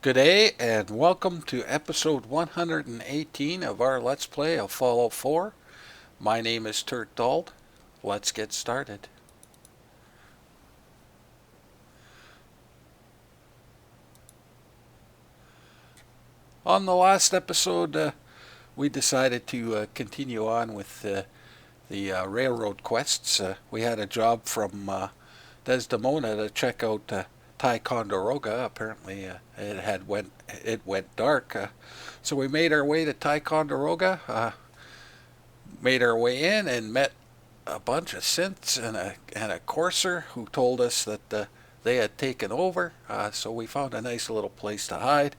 Good day and welcome to episode 118 of our Let's Play of Fallout 4. My name is Turk Dald. Let's get started. On the last episode, we decided to continue on with the railroad quests. We had a job from Desdemona to check out Ticonderoga. Apparently, it went dark, so we made our way to Ticonderoga. Made our way in and met a bunch of synths and a courser who told us that they had taken over. So we found a nice little place to hide.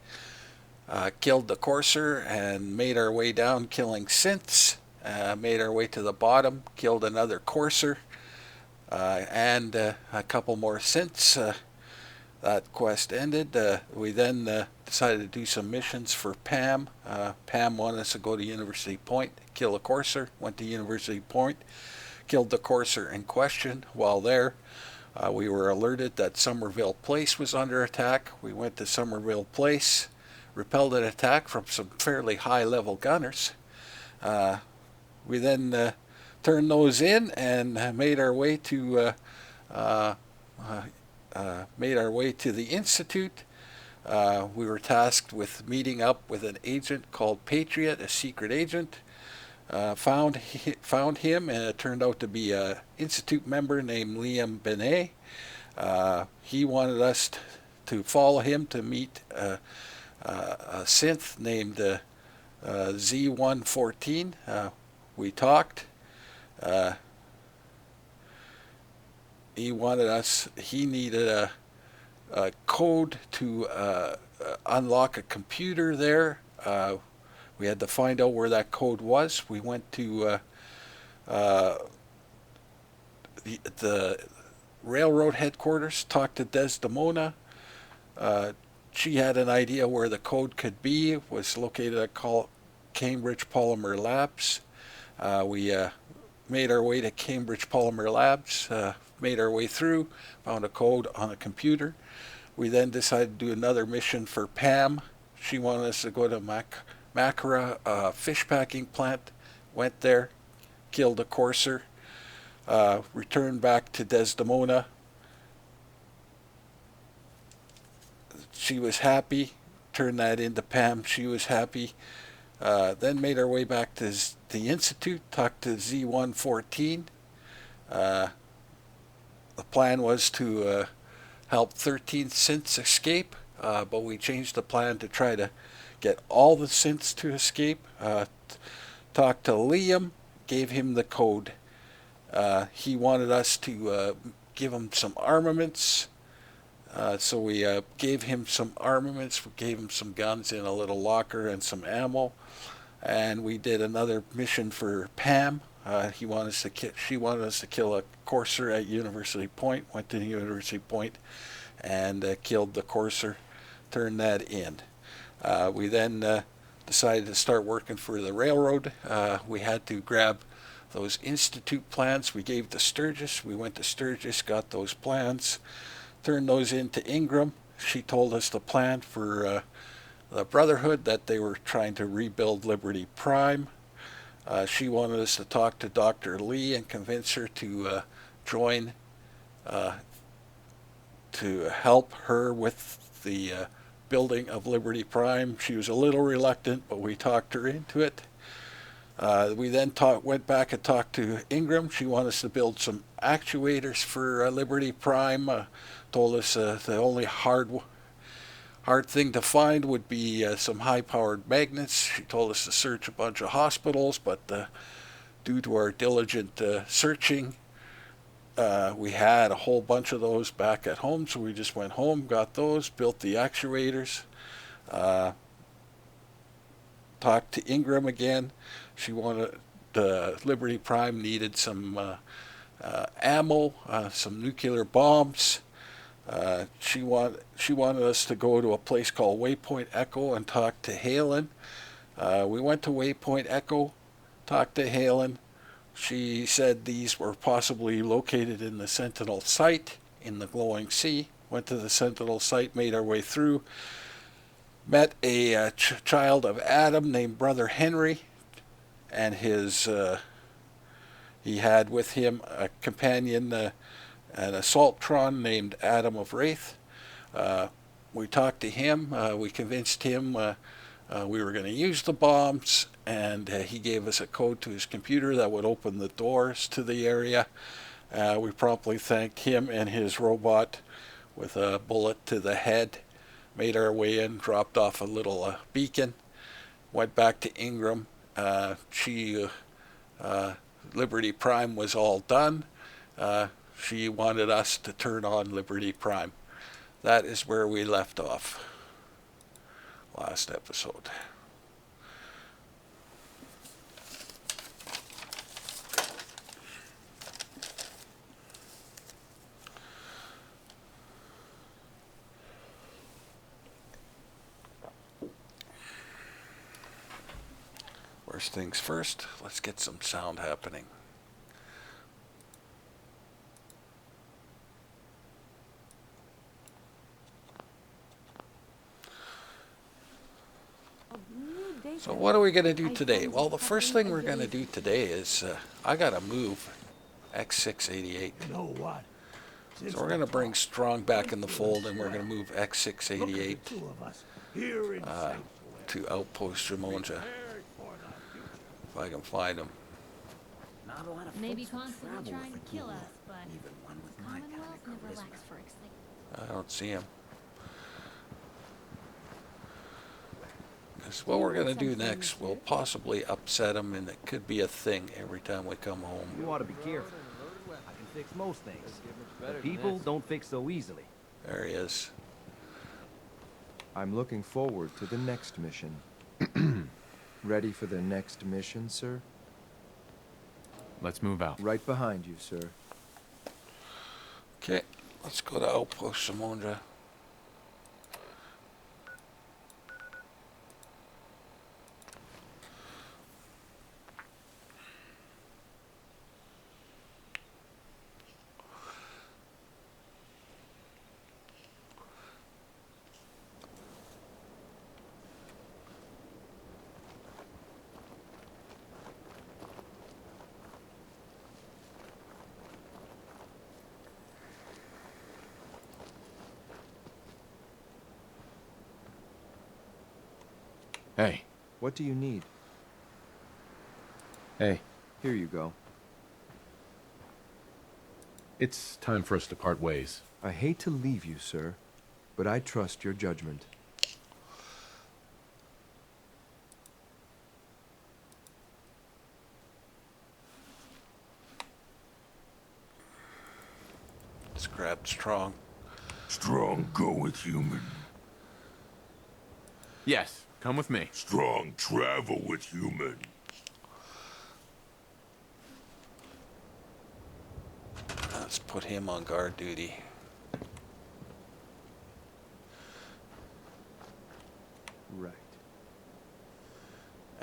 Killed the courser and made our way down, killing synths. Made our way to the bottom, killed another courser and a couple more synths. That quest ended. We then decided to do some missions for Pam. Pam wanted us to go to University Point, kill a courser. Went to University Point, killed the courser in question. While there, we were alerted that Somerville Place was under attack. We went to Somerville Place, repelled an attack from some fairly high-level gunners. We then turned those in and made our way to the Institute. We were tasked with meeting up with an agent called Patriot, a secret agent. Found him, and it turned out to be an Institute member named Liam Benet. He wanted us to follow him to meet a synth named Z114. We talked. He needed a code to unlock a computer there. We had to find out where that code was. We went to the railroad headquarters, talked to Desdemona. She had an idea where the code could be. It was located at Cambridge Polymer Labs. We made our way to Cambridge Polymer Labs, made our way through, found a code on a computer. We then decided to do another mission for Pam. She wanted us to go to Makara fish packing plant. Went there, killed a courser, returned back to Desdemona. She was happy. Turned that into Pam. She was happy. Then made our way back to the Institute, talked to Z114. The plan was to help 13 synths escape, but we changed the plan to try to get all the synths to escape. Talked to Liam, gave him the code. He wanted us to give him some armaments. So we gave him some armaments, we gave him some guns in a little locker and some ammo. And we did another mission for Pam. She wanted us to kill a courser at University Point. Went to University Point and killed the courser. Turned that in. We then decided to start working for the railroad. We had to grab those institute plans. We gave to Sturgis. We went to Sturgis, got those plans, turned those into Ingram. She told us the plan for the Brotherhood, that they were trying to rebuild Liberty Prime. She wanted us to talk to Dr. Lee and convince her to join, to help her with the building of Liberty Prime. She was a little reluctant, but we talked her into it. We then went back and talked to Ingram. She wanted us to build some actuators for Liberty Prime. Told us the only hard thing to find would be some high-powered magnets. She told us to search a bunch of hospitals, but due to our diligent searching, we had a whole bunch of those back at home, so we just went home, got those, built the actuators, talked to Ingram again. She wanted Liberty Prime needed some ammo, some nuclear bombs. She wanted us to go to a place called Waypoint Echo and talk to Halen. We went to Waypoint Echo, talked to Halen. She said these were possibly located in the Sentinel site in the glowing sea. Went to the Sentinel site, made our way through. met a child of Adam named Brother Henry, and he had with him a companion, an assaultron named Adam of Wraith. We talked to him. We convinced him we were going to use the bombs, and he gave us a code to his computer that would open the doors to the area. We promptly thanked him and his robot with a bullet to the head, made our way in, dropped off a little beacon, went back to Ingram. Liberty Prime was all done. She wanted us to turn on Liberty Prime. That is where we left off last episode. First things first, let's get some sound happening. So what are we going to do today? Well, the first thing we're going to do today is I got to move X688. You know what? So we're going to bring Strong back in the fold, and we're going to move X688 to Outpost Ramonja. If I can find him. Maybe constantly trying to kill us, but the Commonwealth never lacks for excitement. I don't see him. Because what we're going to do next will possibly upset him, and it could be a thing every time we come home. You ought to be careful. I can fix most things. But people don't fix so easily. There he is. I'm looking forward to the next mission. Ready for the next mission, sir? Let's move out. Right behind you, sir. Okay, let's go to Outpost Ramonja. Hey. What do you need? Hey. Here you go. It's time for us to part ways. I hate to leave you, sir, but I trust your judgment. Let's grab Strong. Strong, go with human. Yes, come with me. Strong, travel with human. Let's put him on guard duty. Right.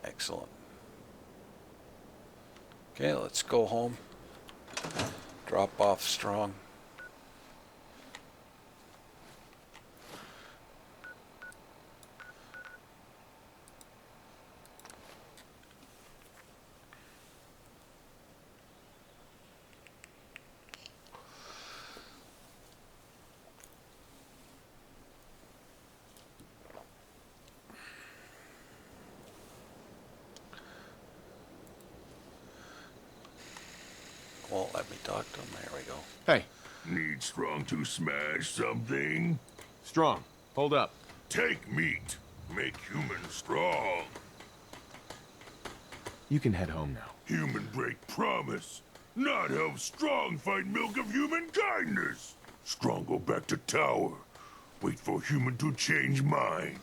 Excellent. Okay, let's go home. Drop off Strong. Won't let me talk to him. There we go. Hey. Need Strong to smash something? Strong, hold up. Take meat. Make human strong. You can head home now. Human break promise. Not help Strong find milk of human kindness. Strong go back to tower. Wait for human to change mind.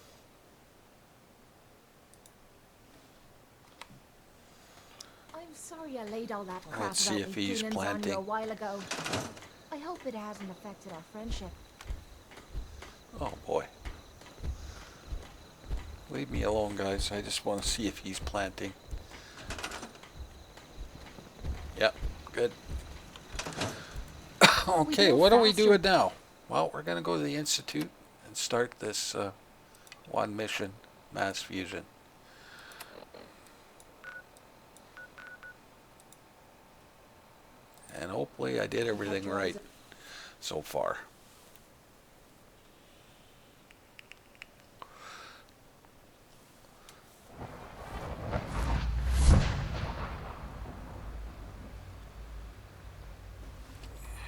I'm sorry I laid all that crap Let's see about if me he's feelings on you a planting. while ago. I hope it hasn't affected our friendship. Oh boy. Leave me alone, guys. I just want to see if he's planting. Yep, good. Okay, go what are we faster. doing now? Well, we're going to go to the Institute and start this One mission, mass fusion. And hopefully I did everything right so far.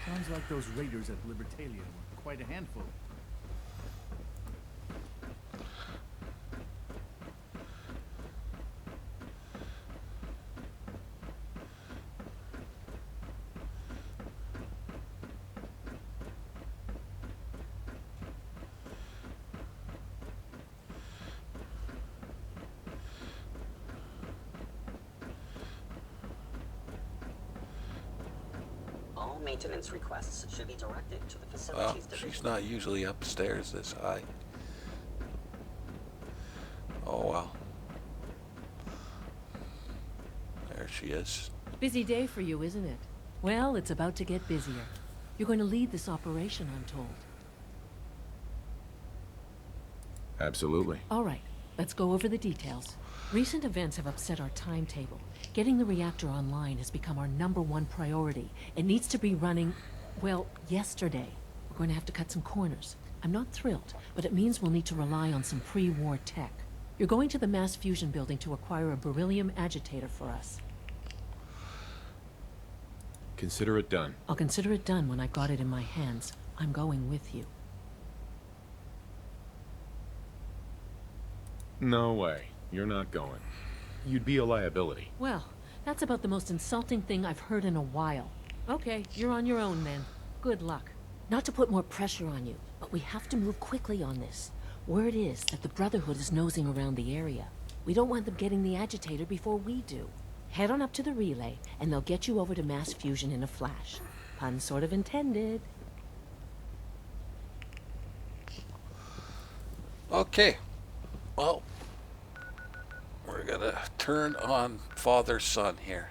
Sounds like those raiders at Libertalia were quite a handful. All maintenance requests should be directed to the Well, facilities division. she's not usually upstairs this high. Oh well. There she is. Busy day for you, isn't it? Well, it's about to get busier. You're going to lead this operation, I'm told. Absolutely. All right, let's go over the details. Recent events have upset our timetable. Getting the reactor online has become our #1 priority. It needs to be running, well, yesterday. We're going to have to cut some corners. I'm not thrilled, but it means we'll need to rely on some pre-war tech. You're going to the mass fusion building to acquire a beryllium agitator for us. Consider it done. I'll consider it done when I've got it in my hands. I'm going with you. No way. You're not going. You'd be a liability. Well, that's about the most insulting thing I've heard in a while. Okay, you're on your own then. Good luck. Not to put more pressure on you, but we have to move quickly on this. Word is that the Brotherhood is nosing around the area. We don't want them getting the agitator before we do. Head on up to the relay, and they'll get you over to mass fusion in a flash. Pun sort of intended. Okay. Well, we're gonna turn on father-son here.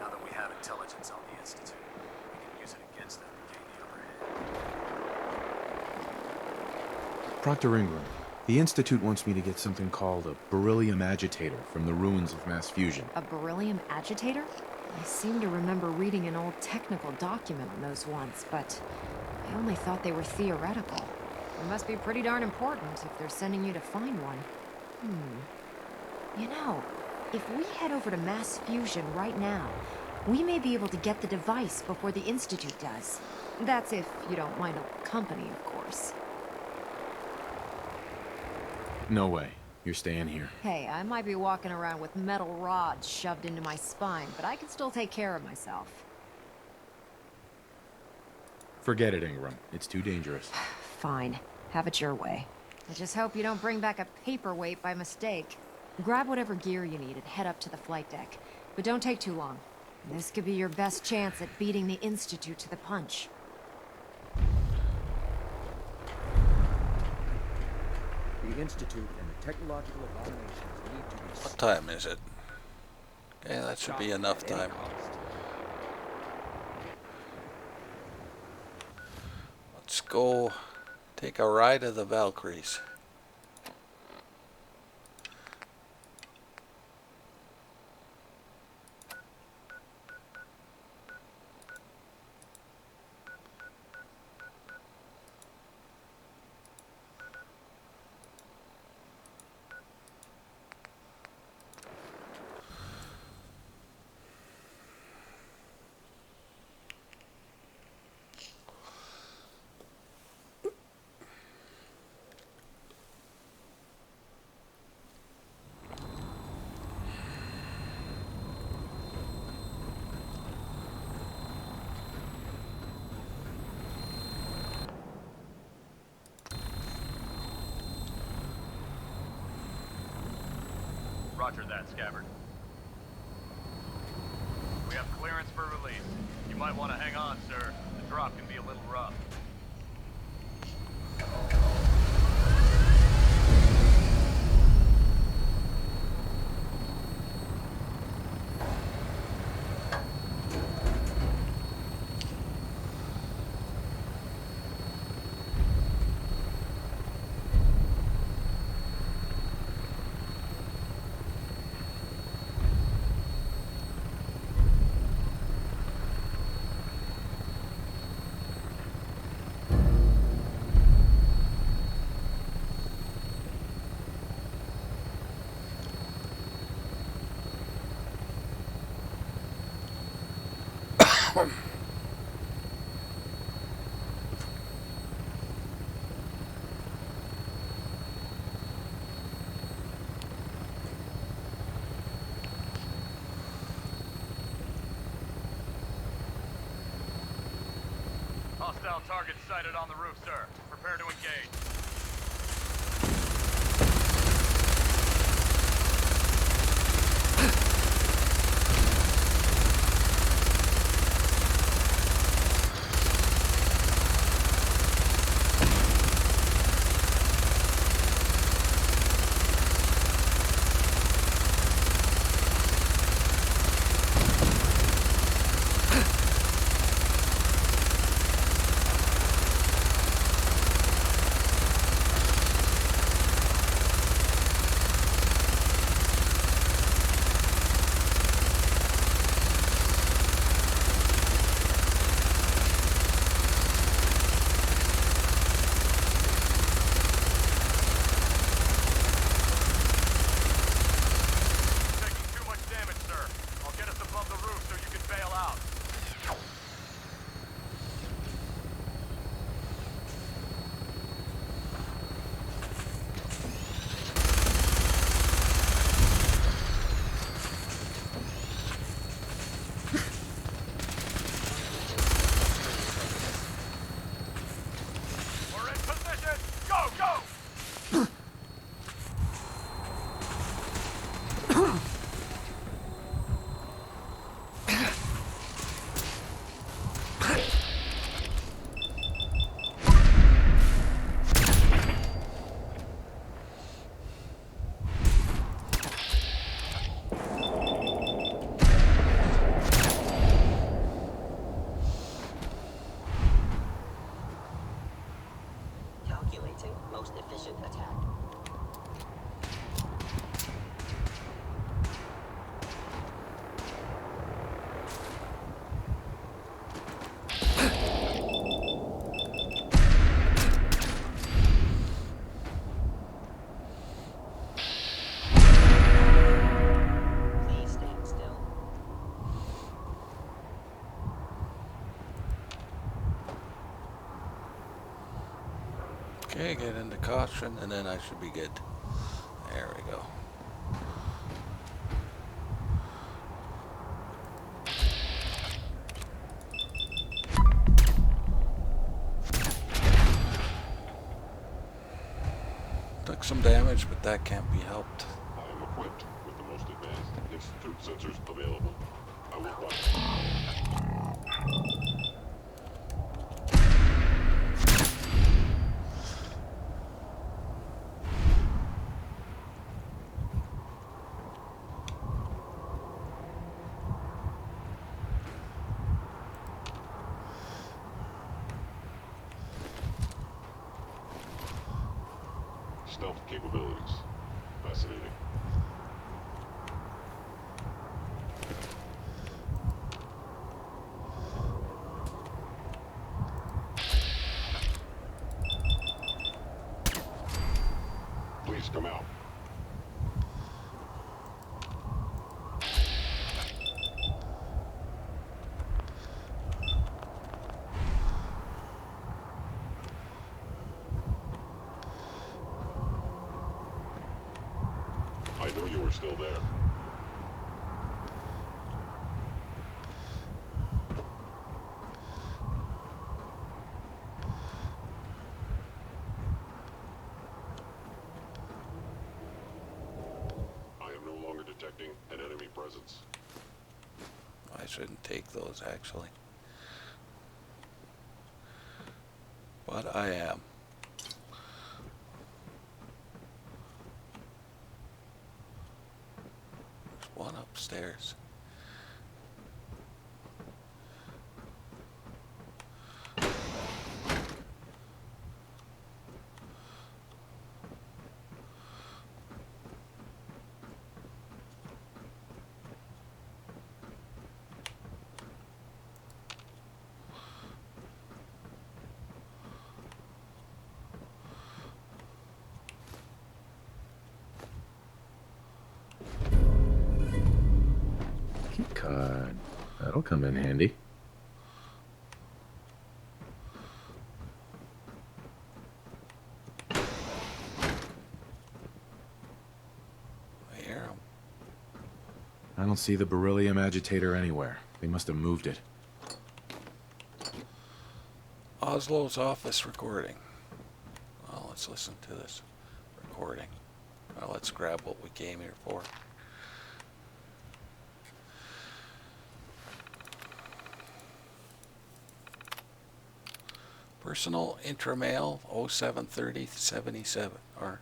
Now that we have intelligence on the Institute, we can use it against them to gain the upper hand. Proctor Ingram, the Institute wants me to get something called a beryllium agitator from the ruins of mass fusion. A beryllium agitator? I seem to remember reading an old technical document on those once, but I only thought they were theoretical. They must be pretty darn important if they're sending you to find one. You know, if we head over to mass fusion right now, we may be able to get the device before the Institute does. That's if you don't mind a company, of course. No way. You're staying here. Hey, I might be walking around with metal rods shoved into my spine, but I can still take care of myself. Forget it, Ingram. It's too dangerous. Fine. Have it your way. I just hope you don't bring back a paperweight by mistake. Grab whatever gear you need and head up to the flight deck. But don't take too long. This could be your best chance at beating the Institute to the punch. The Institute and the technological abominations need to be... What time is it? Okay, that should be enough time. Let's go take a ride of the Valkyries. Roger that, Scabbard. We have clearance for release. You might want to hang on, sir. The drop can be a little rough. Hostile target sighted on the roof, sir. Prepare to engage. Most efficient attack. Please stand still. Okay, get into caution, and then I should be good. There we go. Took some damage, but that can't be helped. I am equipped with the most advanced Institute sensors available. I will buy. Stealth capabilities. Fascinating. Please come out. I knew you were still there. I am no longer detecting an enemy presence. I shouldn't take those, actually. But I am. There's one upstairs. Key card. That'll come in handy. I hear him. I don't see the beryllium agitator anywhere. They must have moved it. Oslo's office recording. Well, let's listen to this recording. Well, let's grab what we came here for. Personal intramail 073077 or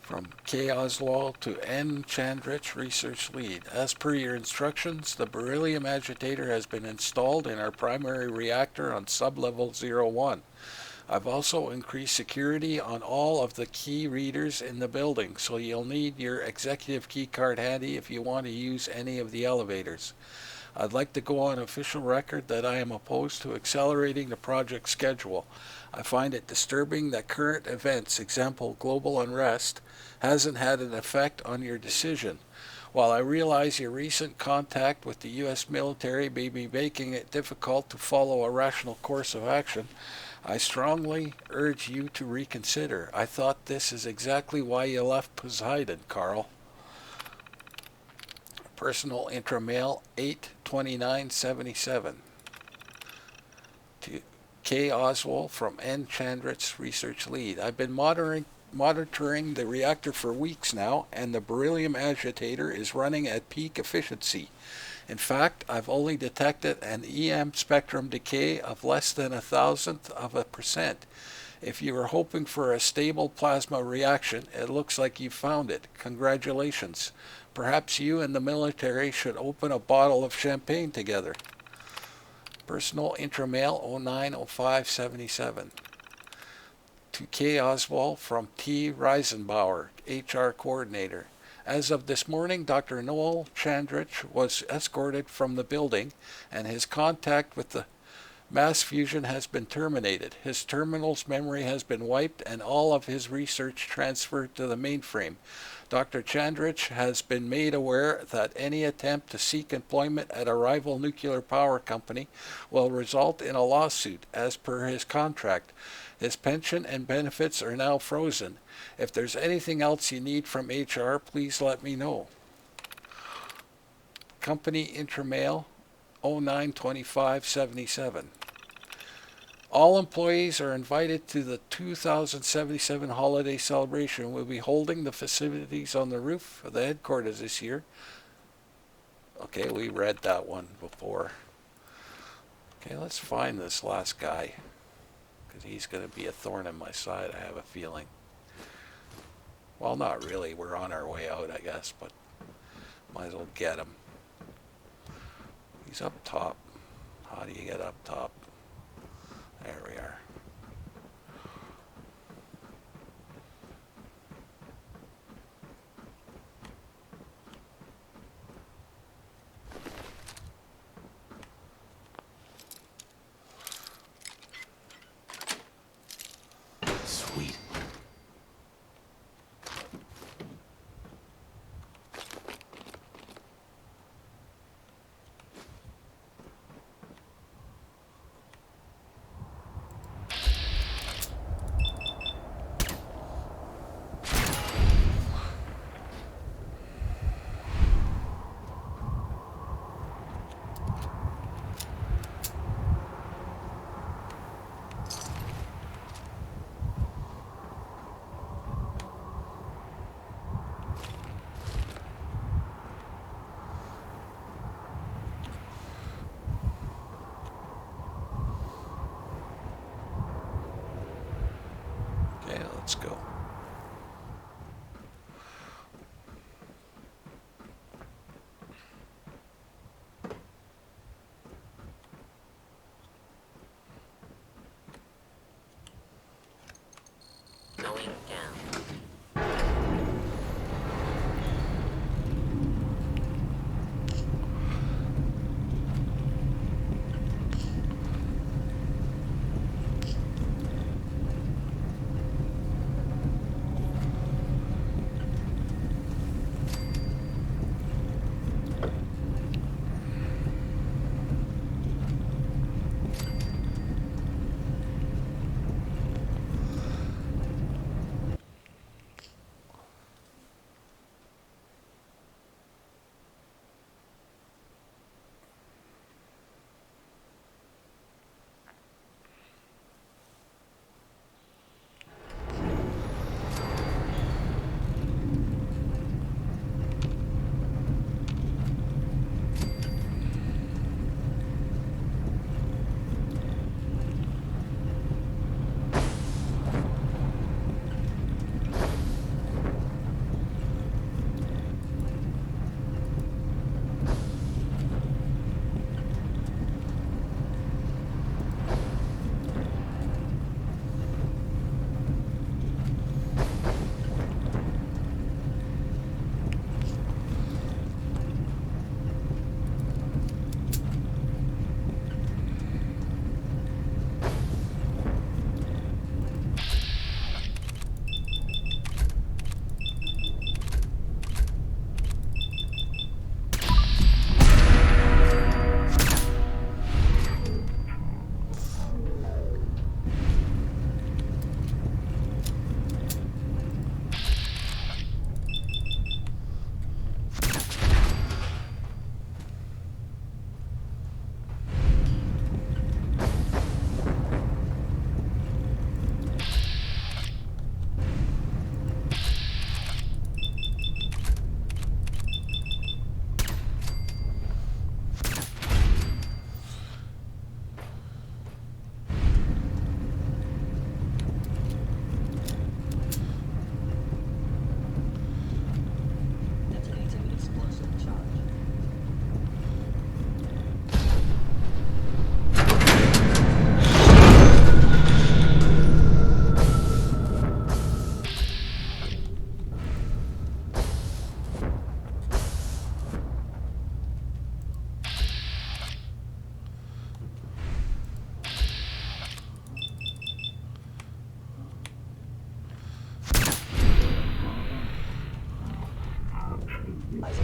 from K. Oswald to N. Chandrich, Research Lead. As per your instructions, the beryllium agitator has been installed in our primary reactor on sublevel 01. I've also increased security on all of the key readers in the building, so you'll need your executive key card handy if you want to use any of the elevators. I'd like to go on official record that I am opposed to accelerating the project schedule. I find it disturbing that current events, example global unrest, hasn't had an effect on your decision. While I realize your recent contact with the U.S. military may be making it difficult to follow a rational course of action, I strongly urge you to reconsider. I thought this is exactly why you left Poseidon, Carl. Personal intramail 82977 to K. Oswald from N. Chandrich, Research Lead. I've been monitoring the reactor for weeks now, and the beryllium agitator is running at peak efficiency. In fact, I've only detected an EM spectrum decay of less than 0.001%. If you were hoping for a stable plasma reaction, it looks like you found it. Congratulations. Perhaps you and the military should open a bottle of champagne together. Personal intramail 090577 to K. Oswald from T. Reisenbauer, HR Coordinator. As of this morning, Dr. Noel Chandrich was escorted from the building, and his contact with the mass fusion has been terminated. His terminal's memory has been wiped, and all of his research transferred to the mainframe. Dr. Chandrich has been made aware that any attempt to seek employment at a rival nuclear power company will result in a lawsuit as per his contract. His pension and benefits are now frozen. If there's anything else you need from HR, please let me know. Company intramail 092577. All employees are invited to the 2077 holiday celebration. We'll be holding the festivities on the roof of the headquarters this year. Okay, we read that one before. Okay, let's find this last guy, because he's going to be a thorn in my side, I have a feeling. Well, not really. We're on our way out, I guess, but might as well get him. He's up top. How do you get up top? There we are. Sweet.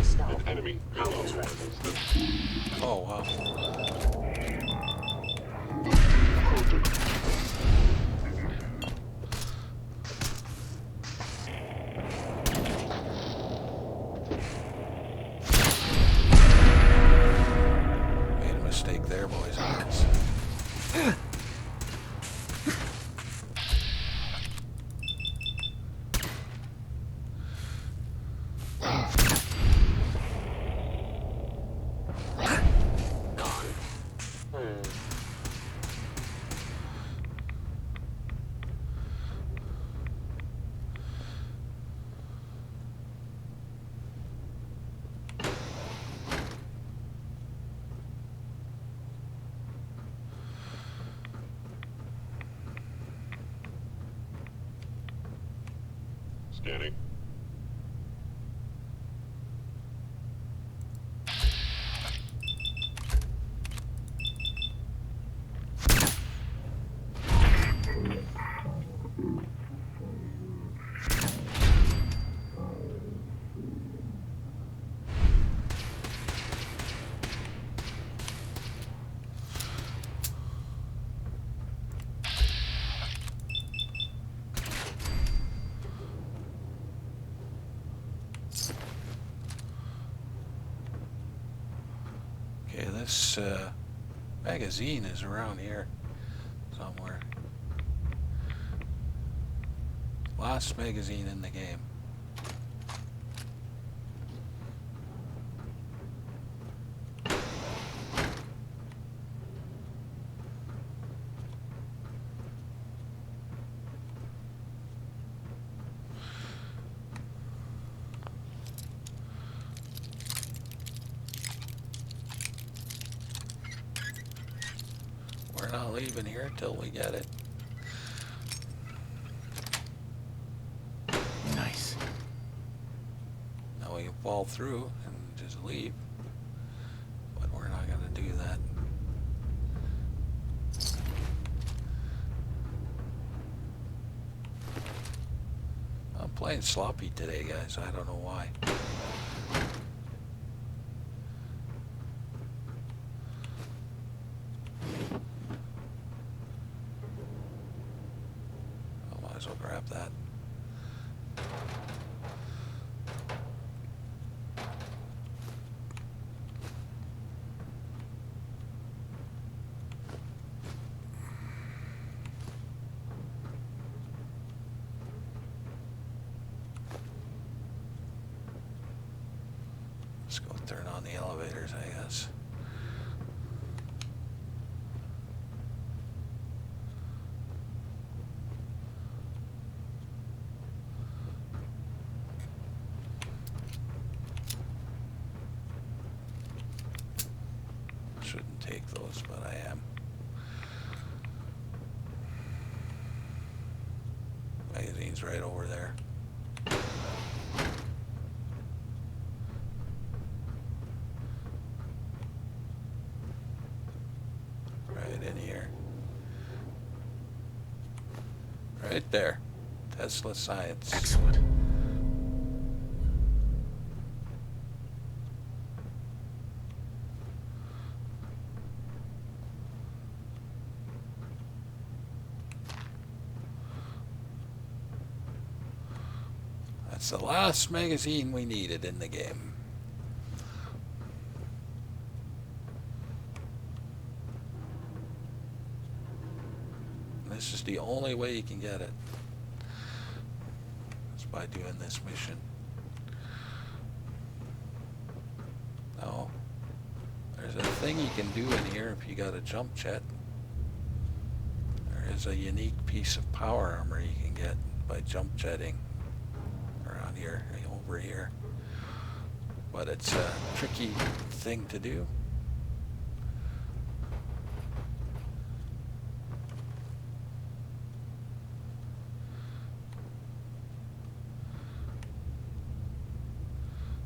Deploying stealth. An enemy Almost ready. Oh, wow. Made a mistake there, boys and girls. Scanning. Okay, this magazine is around here somewhere. Last magazine in the game. We're not leaving here till we get it. Nice. Now we can fall through and just leave. But we're not gonna do that. I'm playing sloppy today, guys. I don't know why. I might as well grab that. Let's go turn on the elevators, I guess. Shouldn't take those, but I am. Magazine's right over there. Right in here. Right there. Tesla Science. Excellent. That's the last magazine we needed in the game. This is the only way you can get it. It's by doing this mission. Now, there's a thing you can do in here if you got a jump jet. There is a unique piece of power armor you can get by jump jetting around here, over here. But it's a tricky thing to do.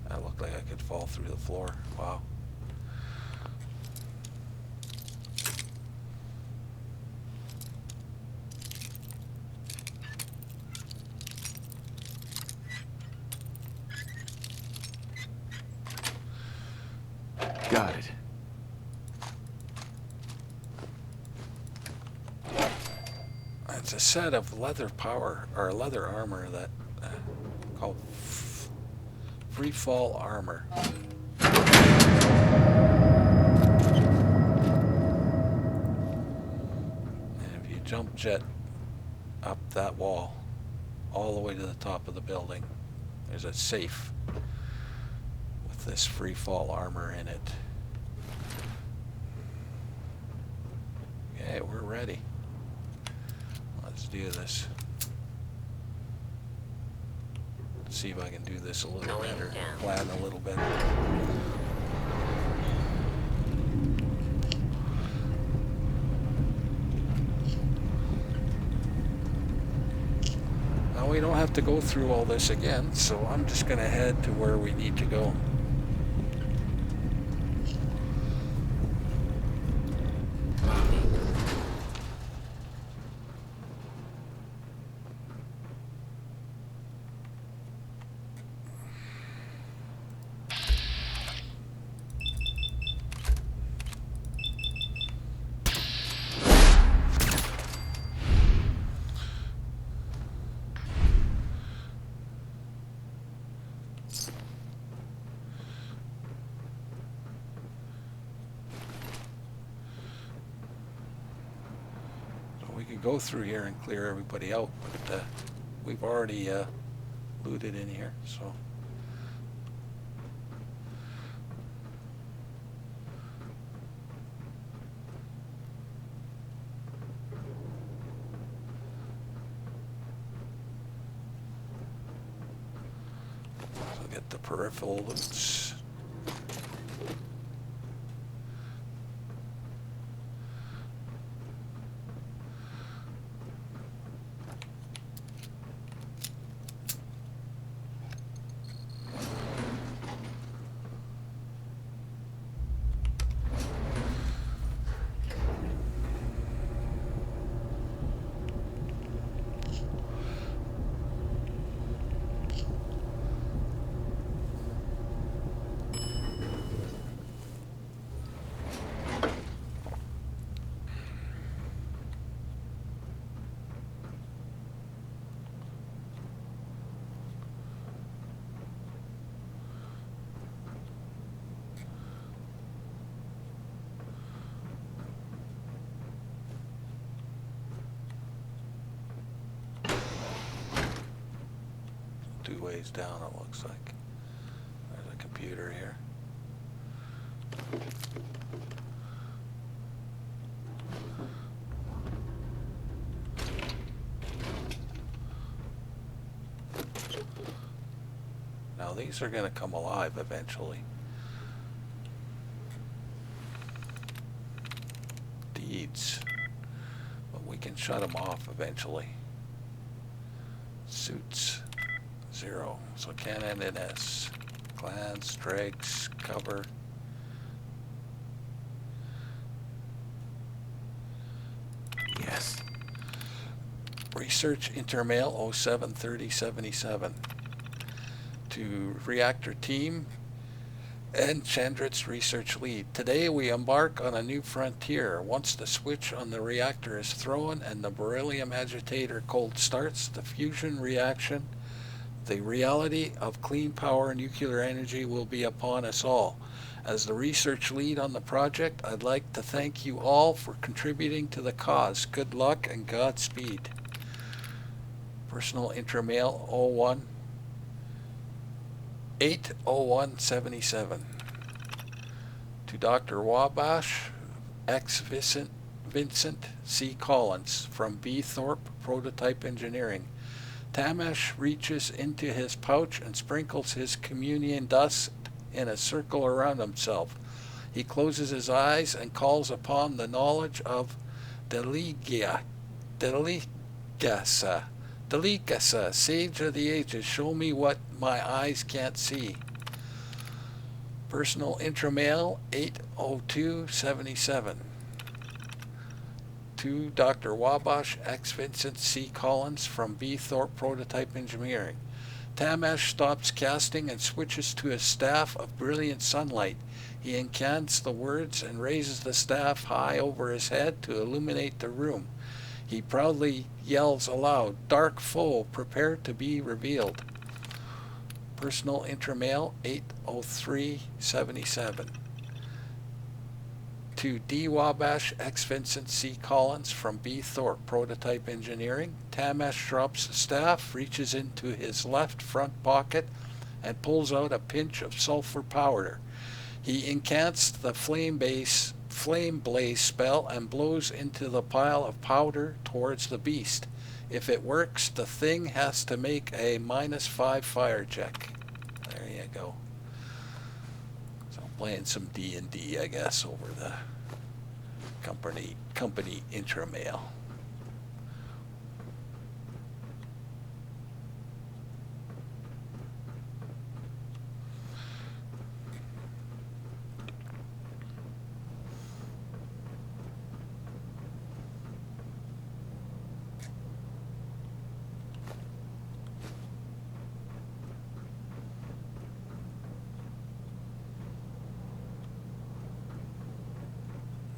That looked like I could fall through the floor. Wow. Got it. It's a set of leather power or leather armor that called free fall armor. And if you jump jet up that wall all the way to the top of the building, there's a safe with this free fall armor in it. Okay, we're ready. Let's do this. Let's see if I can do this a little better. Plan a little better. Now we don't have to go through all this again, so I'm just going to head to where we need to go. Go through here and clear everybody out, but we've already looted in here, so get the peripheral loots. Two ways down, it looks like. There's a computer here. Now these are going to come alive eventually. Deeds. But we can shut them off eventually. Suits. 0. So can end in S. Clans, dregs, cover. Yes. Research Intermail 073077. To reactor team and Chandrit's research lead. Today we embark on a new frontier. Once the switch on the reactor is thrown and the beryllium agitator cold starts, the fusion reaction, the reality of clean power and nuclear energy will be upon us all. As the research lead on the project, I'd like to thank you all for contributing to the cause. Good luck and Godspeed. Personal Intermail 80177. To Dr. Wabash, ex-Vincent C. Collins from B. Thorpe Prototype Engineering. Tamesh reaches into his pouch and sprinkles his communion dust in a circle around himself. He closes his eyes and calls upon the knowledge of Deligasa, sage of the ages, show me what my eyes can't see. Personal Intermail 80277. To Dr. Wabash, ex-Vincent C. Collins from B. Thorpe Prototype Engineering. Tamesh stops casting and switches to a staff of brilliant sunlight. He incants the words and raises the staff high over his head to illuminate the room. He proudly yells aloud, "Dark foe, prepare to be revealed." Personal Intermail 80377. To D. Wabash, X. Vincent C. Collins from B. Thorpe Prototype Engineering. Tamesh drops the staff, reaches into his left front pocket, and pulls out a pinch of sulfur powder. He incants the flame blaze spell and blows into the pile of powder towards the beast. If it works, the thing has to make a -5 fire check. There you go. So I'm playing some D&D, I guess, over the company Intermail.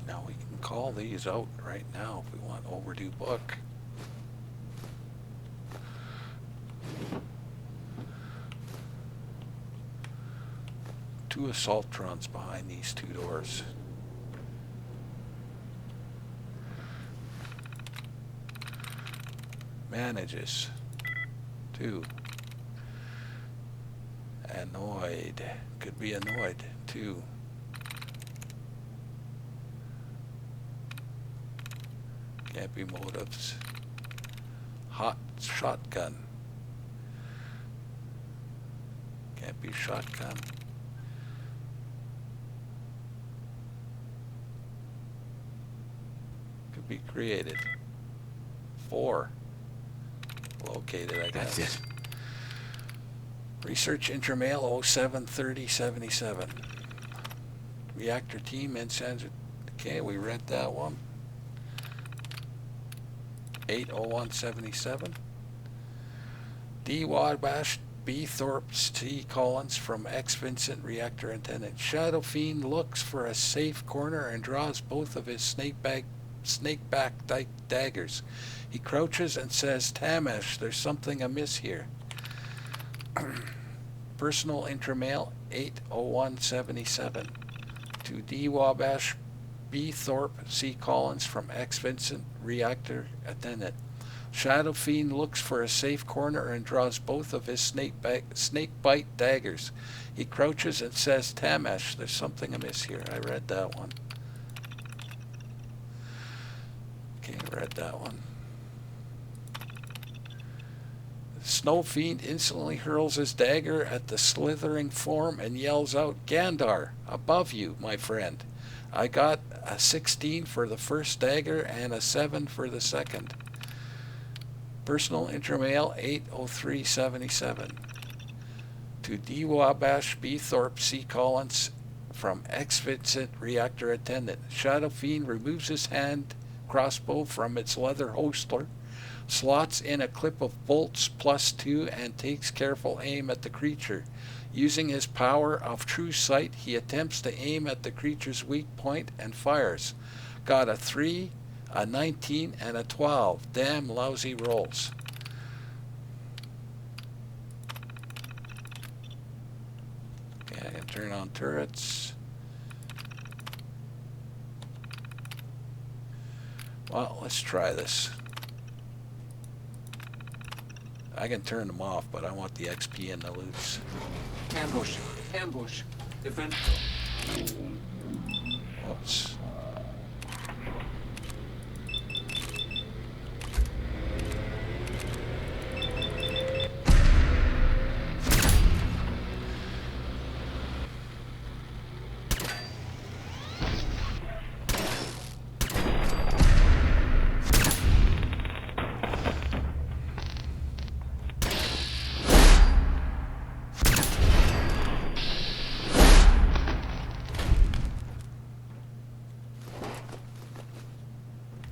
Now we can call these out right now if we want overdue book. Two assaultrons behind these two doors. Manages. 2. Annoyed. Could be annoyed. 2. Can't be motives. Hot shotgun. Can't be shotgun. Could be created. 4. Located, I guess. That's it. Research Intermail 073077. Reactor team in San. Okay, we read that one. 80177. D. Wabash, B. Thorpe, C. Collins from X. Vincent, reactor attendant. Shadow Fiend looks for a safe corner and draws both of his snakeback daggers. He crouches and says, "Tamesh, there's something amiss here." Personal Intermail 80177. To D. Wabash, B. Thorpe, C. Collins from X. Vincent, reactor attendant. Shadow Fiend looks for a safe corner and draws both of his snakebite daggers. He crouches and says, "Tamesh, there's something amiss here." I read that one. Okay, read that one. The Snow Fiend instantly hurls his dagger at the slithering form and yells out, "Gandar, above you, my friend. I got a 16 for the first dagger and a 7 for the second." Personal Intermail 80377. To D. Wabash, B. Thorpe, C. Collins from X. Vincent, reactor attendant. Shadow Fiend removes his hand crossbow from its leather holster, slots in a clip of bolts +2, and takes careful aim at the creature. Using his power of true sight, he attempts to aim at the creature's weak point and fires. Got a 3, a 19, and a 12. Damn lousy rolls. Okay, I can turn on turrets. Well, let's try this. I can turn them off, but I want the XP in the loops. Ambush! Ambush! Defend. Whoops.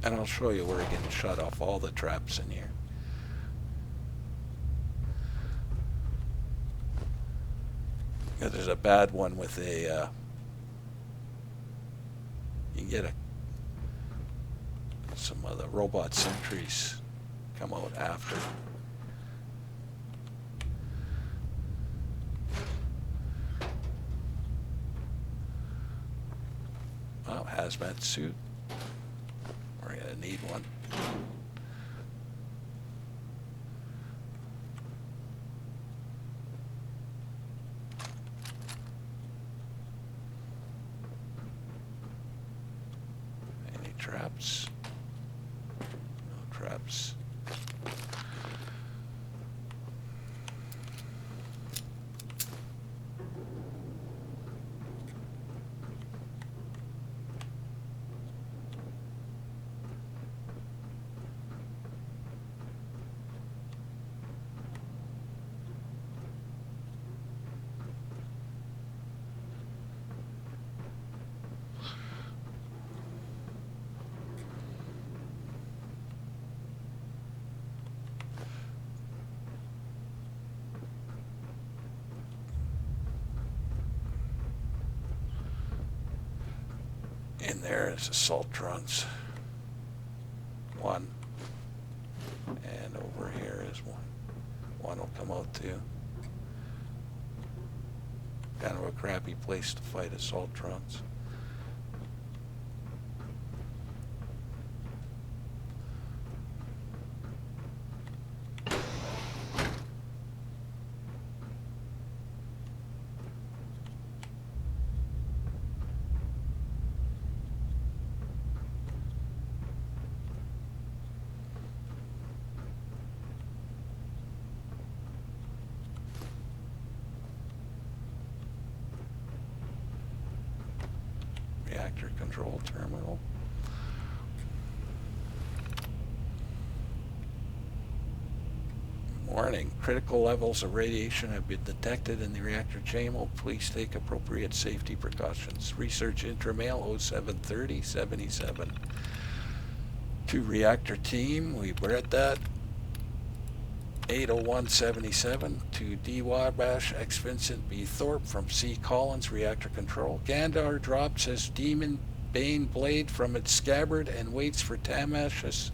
And I'll show you where we can shut off all the traps in here. Yeah, there's a bad one with a, you can get some of the robot sentries come out after. Oh, hazmat suit. We're gonna need one. Any traps? No traps. In there is assault drones. One. And over here is one. One will come out too. Kind of a crappy place to fight assault drones. Reactor control terminal. Warning, critical levels of radiation have been detected in the reactor chamber. Please take appropriate safety precautions. Research Intramail 073077. To reactor team, we read that. 80177 to D. Wabash X Vincent B. Thorpe from C. Collins, Reactor Control. Gandar drops his Demon Bane blade from its scabbard and waits for Tamash's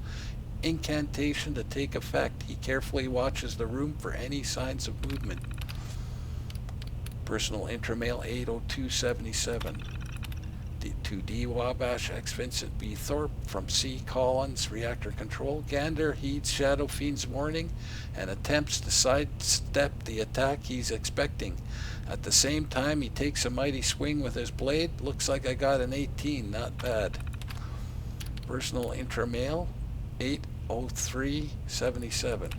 incantation to take effect. He carefully watches the room for any signs of movement. Personal Intramail 80277 to D. Wabash X Vincent B. Thorpe from C. Collins, Reactor Control. Gander heeds Shadow Fiend's warning and attempts to sidestep the attack he's expecting. At the same time, he takes a mighty swing with his blade. Looks like I got an 18, not bad. Personal Intramail 80377.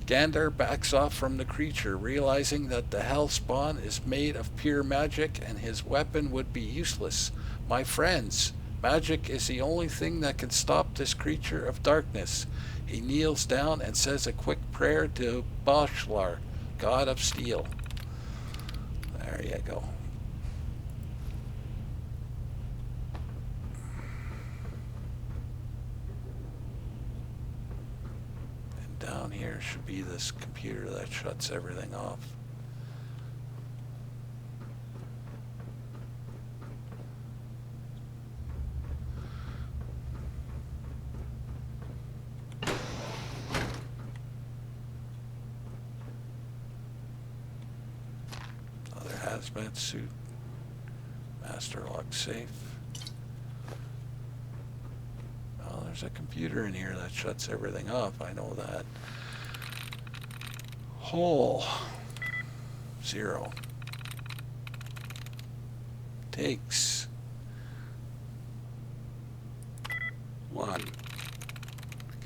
Gander backs off from the creature, realizing that the hell spawn is made of pure magic and his weapon would be useless. My friends, magic is the only thing that can stop this creature of darkness. He kneels down and says a quick prayer to Boshlar, god of steel. There you go. Down here should be this computer that shuts everything off. Another hazmat suit. Master lock safe. Oh, there's a computer in here that shuts everything off. I know that. Hole. 0. Takes. 1.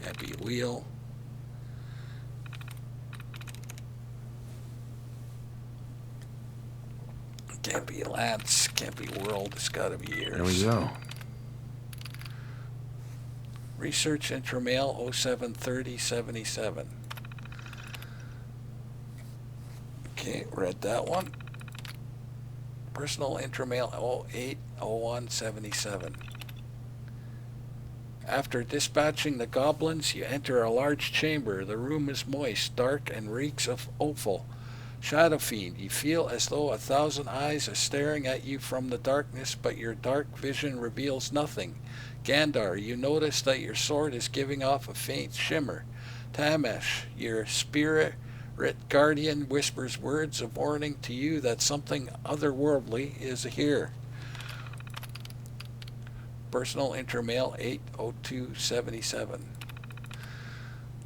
Can't be wheel. Can't be Lance. Can't be world. It's gotta be yours. There we go. Research Intramail 073077. Okay, read that one. Personal Intramail 080177. After dispatching the goblins, you enter a large chamber. The room is moist, dark, and reeks of offal. Shadow Fiend, you feel as though 1,000 eyes are staring at you from the darkness, but your dark vision reveals nothing. Gandar, you notice that your sword is giving off a faint shimmer. Tamesh, your spirit guardian whispers words of warning to you that something otherworldly is here. Personal Intermail 80277.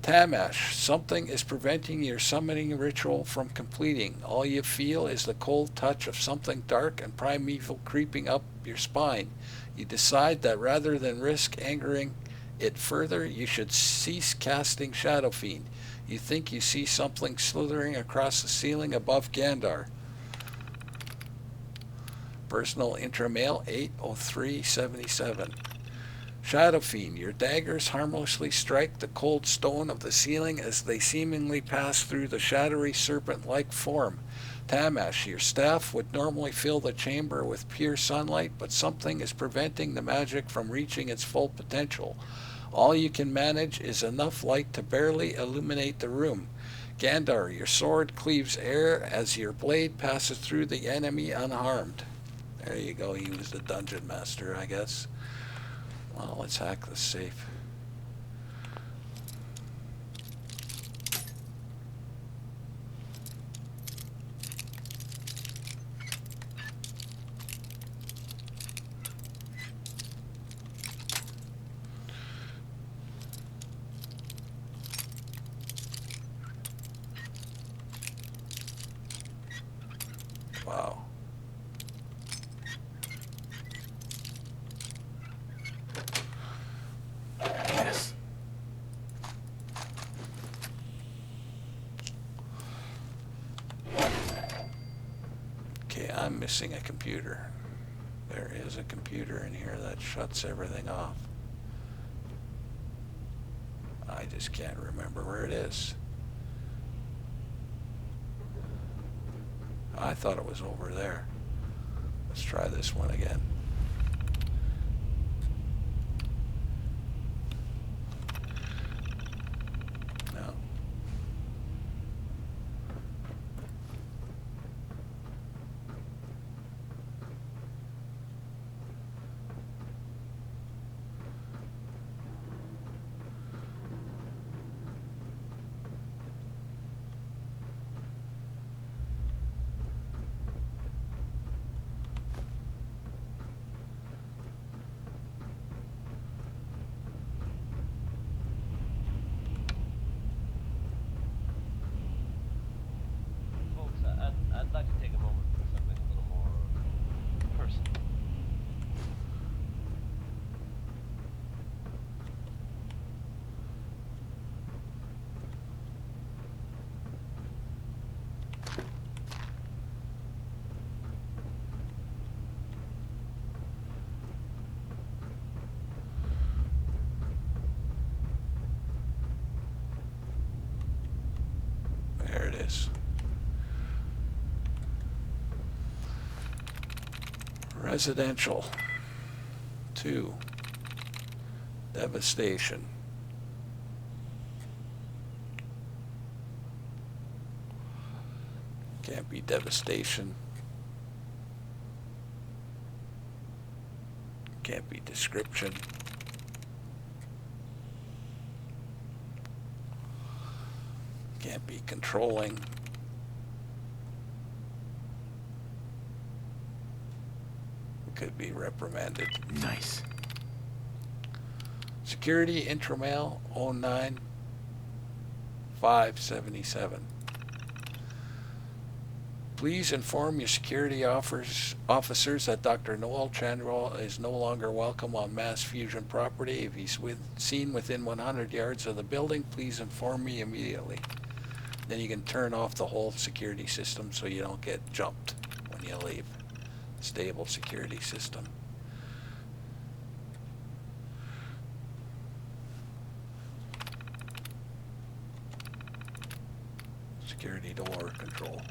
Tamash, something is preventing your summoning ritual from completing. All you feel is the cold touch of something dark and primeval creeping up your spine. You decide that rather than risk angering it further, you should cease casting Shadow Fiend. You think you see something slithering across the ceiling above Gandar. Personal Intermail 80377. Shadow Fiend, your daggers harmlessly strike the cold stone of the ceiling as they seemingly pass through the shadowy serpent-like form. Tamash, your staff would normally fill the chamber with pure sunlight, but something is preventing the magic from reaching its full potential. All you can manage is enough light to barely illuminate the room. Gandar, your sword cleaves air as your blade passes through the enemy unharmed. There you go, he was the dungeon master, I guess. Well, let's hack the safe. Wow. Yes. Okay, I'm missing a computer. There is a computer in here that shuts everything off. I just can't remember where it is. I thought it was over there. Let's try this one again. No. Folks, I'd like to take a moment for something a little more personal. There it is. Residential. 2. Devastation. Can't be devastation. Can't be description. Can't be controlling. Could be reprimanded. Nice. Security Intramail 09577. Please inform your security officers that Dr. Noel Chandral is no longer welcome on Mass Fusion property. If he's seen within 100 yards of the building, please inform me immediately. Then you can turn off the whole security system so you don't get jumped when you leave. Stable security system. Security door control.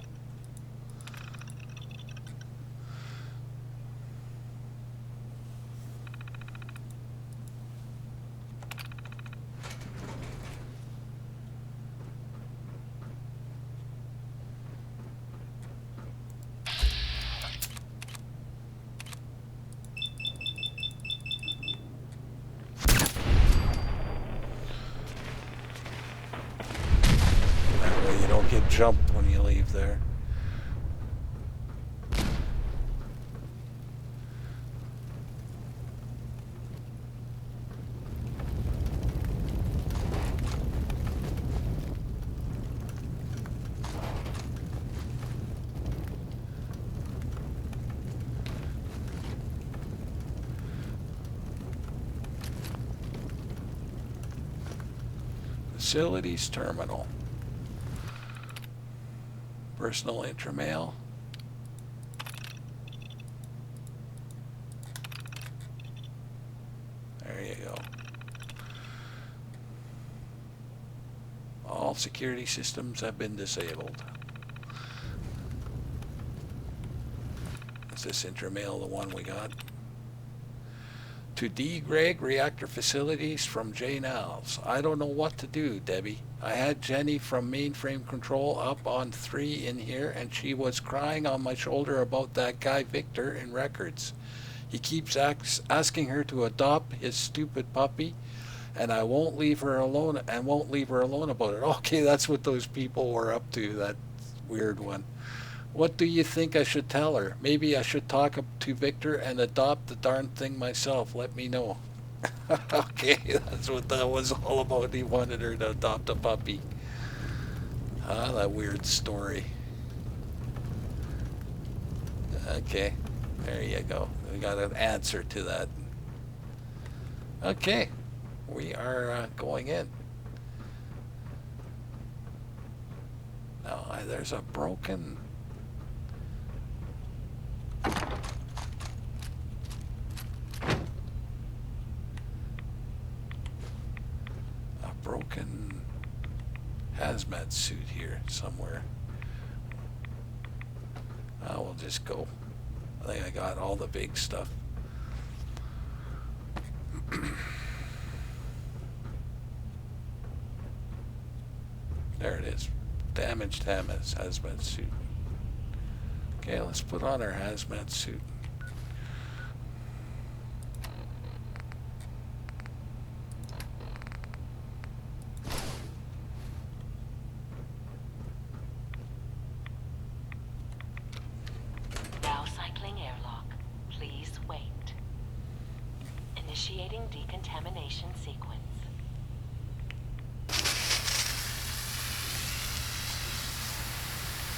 jump when you leave there. Facilities terminal. Personal intramail. There you go. All security systems have been disabled. Is this intramail the one we got? To D. Greg, reactor facilities from J. Niles. I don't know what to do, Debbie. I had Jenny from mainframe control up on 3 in here, and she was crying on my shoulder about that guy Victor in records. He keeps asking her to adopt his stupid puppy, and I won't leave her alone about it. Okay, that's what those people were up to, that weird one. What do you think I should tell her? Maybe I should talk to Victor and adopt the darn thing myself. Let me know. Okay, that's what that was all about. He wanted her to adopt a puppy. Ah, that weird story. Okay, there you go. We got an answer to that. Okay, we are going in. Now, there's a broken... broken hazmat suit here somewhere. We'll just go. I think I got all the big stuff. There it is. Damaged hazmat suit. Okay, let's put on our hazmat suit. Initiating decontamination sequence.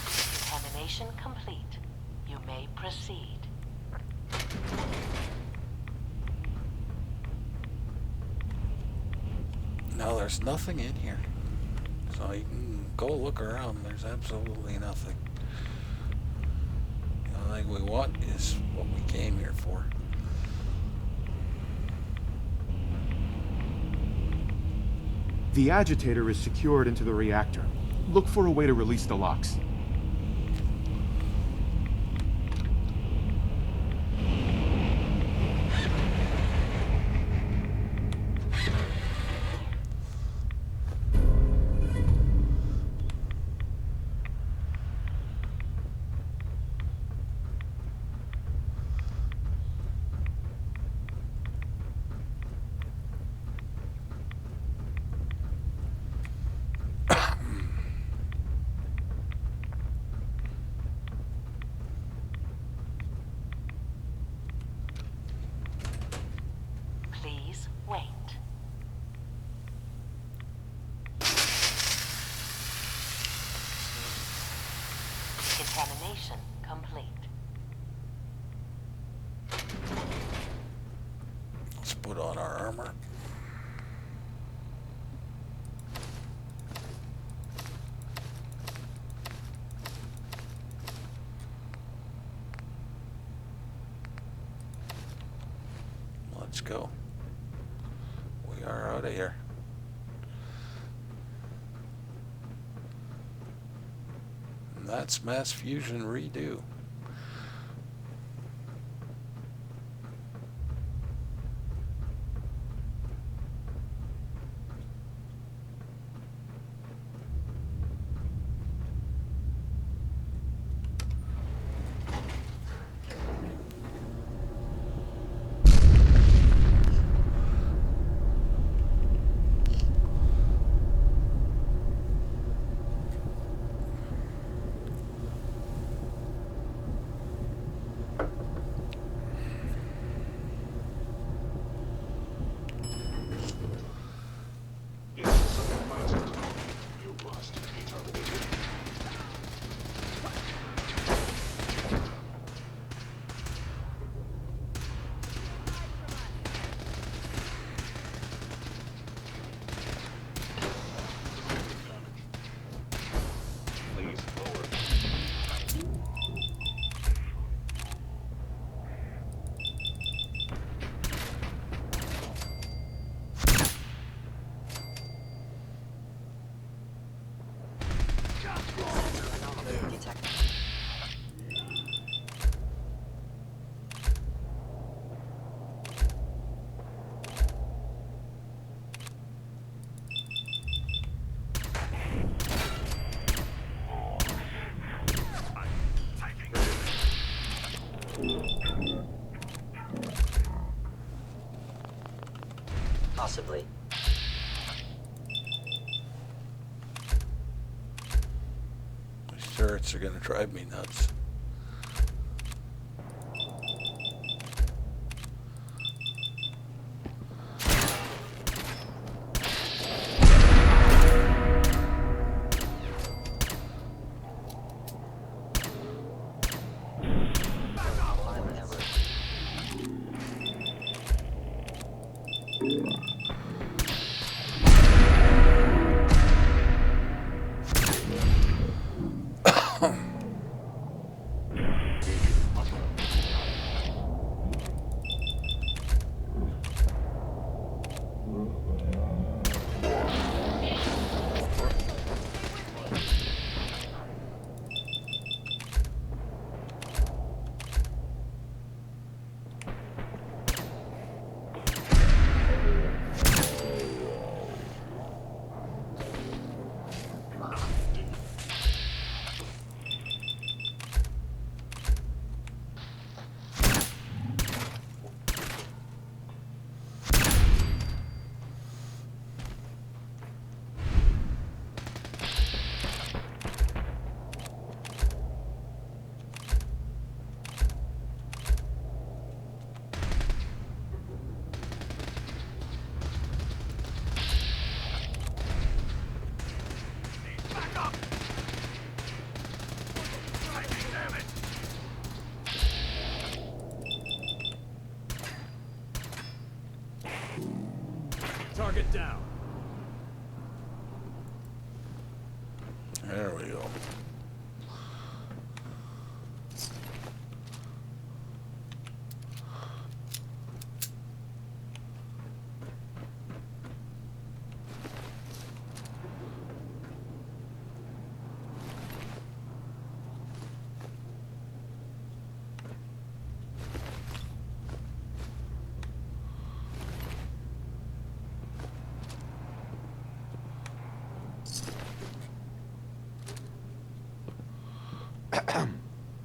Decontamination complete. You may proceed. No, there's nothing in here. So you can go look around. There's absolutely nothing. The only thing we want is what we came here for. The agitator is secured into the reactor. Look for a way to release the locks. Please wait. Decontamination complete. Let's put on our armor. Let's go. We are out of here. And that's Mass Fusion Redo. Possibly. These turrets are gonna drive me nuts. Target down. There we go.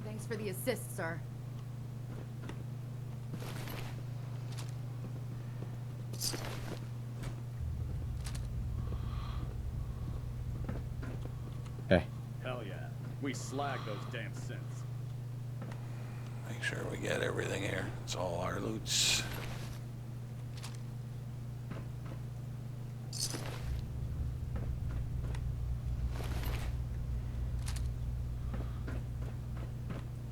Thanks for the assist, sir. Hey. Hell yeah. We slagged those damn synths. Make sure we get everything here. It's all our loots.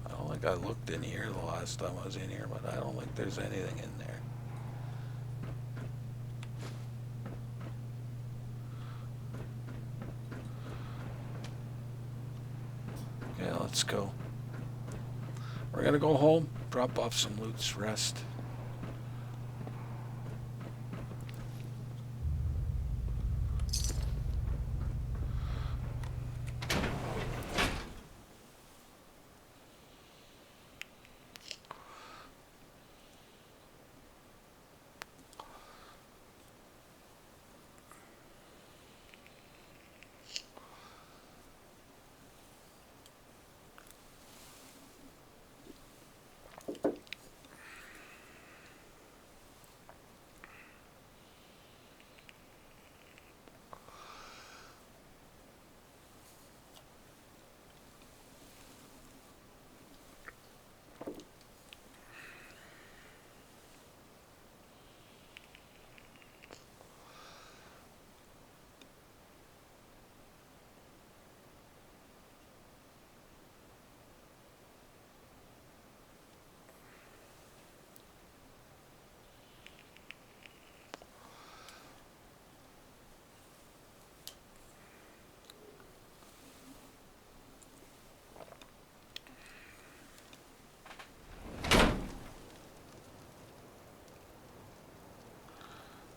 I don't think I looked in here the last time I was in here, but I don't think there's anything in there. Okay, let's go. We're gonna go home, drop off some loots, rest.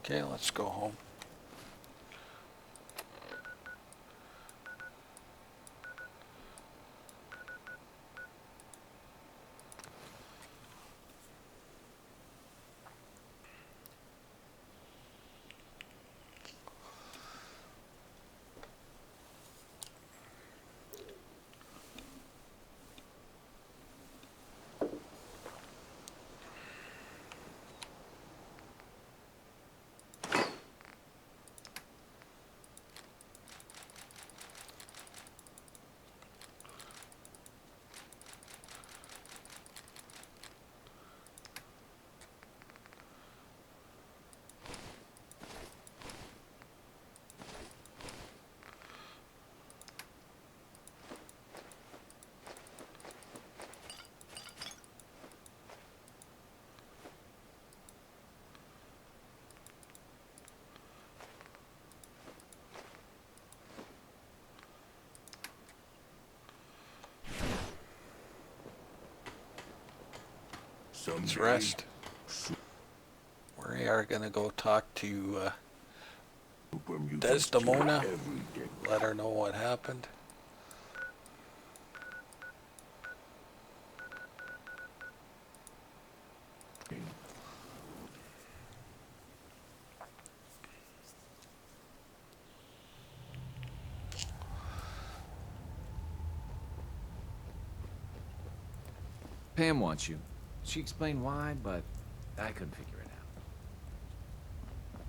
Okay, let's go home. Let's rest. We are gonna go talk to Desdemona. Let her know what happened. Pam wants you. She explained why, but I couldn't figure it out.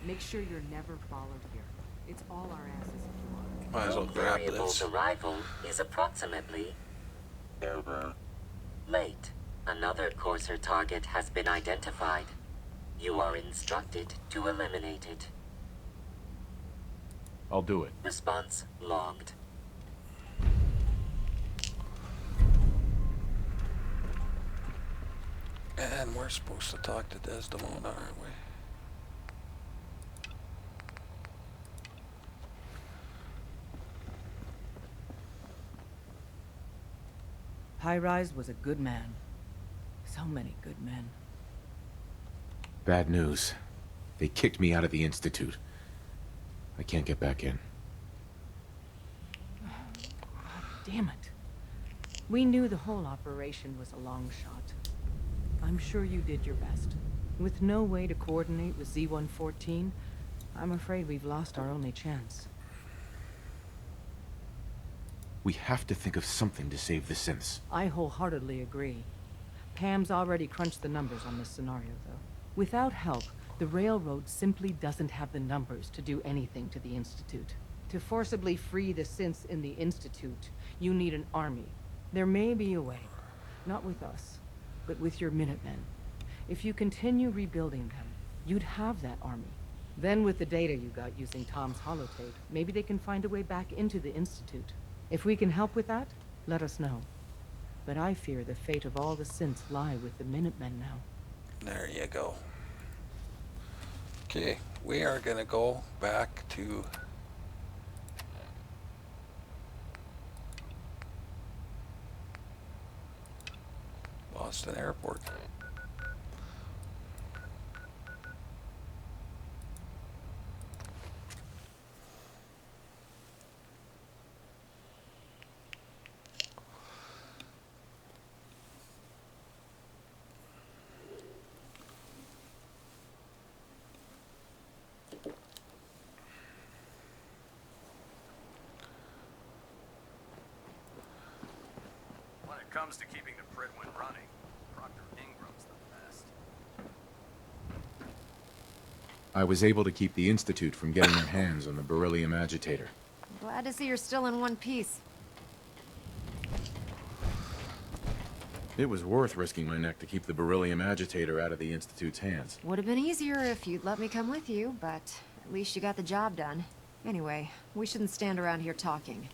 Make sure you're never followed here. It's all our asses if you are. Might as well grab Variable's this. arrival is approximately late. Another courser target has been identified. You are instructed to eliminate it. I'll do it. Response logged. And we're supposed to talk to Desdemona, aren't we? High-Rise was a good man. So many good men. Bad news. They kicked me out of the Institute. I can't get back in. Damn it. We knew the whole operation was a long shot. I'm sure you did your best. With no way to coordinate with Z-114, I'm afraid we've lost our only chance. We have to think of something to save the synths. I wholeheartedly agree. Pam's already crunched the numbers on this scenario, though. Without help, the Railroad simply doesn't have the numbers to do anything to the Institute. To forcibly free the synths in the Institute, you need an army. There may be a way. Not with us, but with your Minutemen. If you continue rebuilding them, you'd have that army. Then with the data you got using Tom's holotape, maybe they can find a way back into the Institute. If we can help with that, let us know. But I fear the fate of all the synths lie with the Minutemen now. There you go. Okay, we are gonna go back to Boston Airport. When it comes to keeping the Pridwin running, Proctor Ingram's the best. I was able to keep the Institute from getting their hands on the beryllium agitator. Glad to see you're still in one piece. It was worth risking my neck to keep the beryllium agitator out of the Institute's hands. Would have been easier if you'd let me come with you, but at least you got the job done. Anyway, we shouldn't stand around here talking.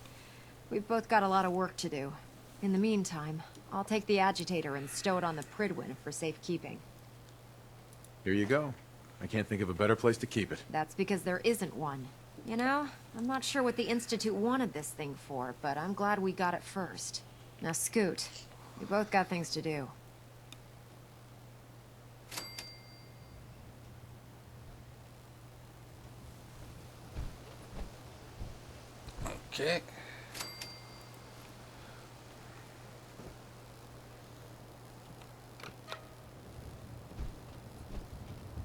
We've both got a lot of work to do. In the meantime, I'll take the agitator and stow it on the Pridwin for safekeeping. Here you go. I can't think of a better place to keep it. That's because there isn't one. You know, I'm not sure what the Institute wanted this thing for, but I'm glad we got it first. Now scoot. We both got things to do. Okay.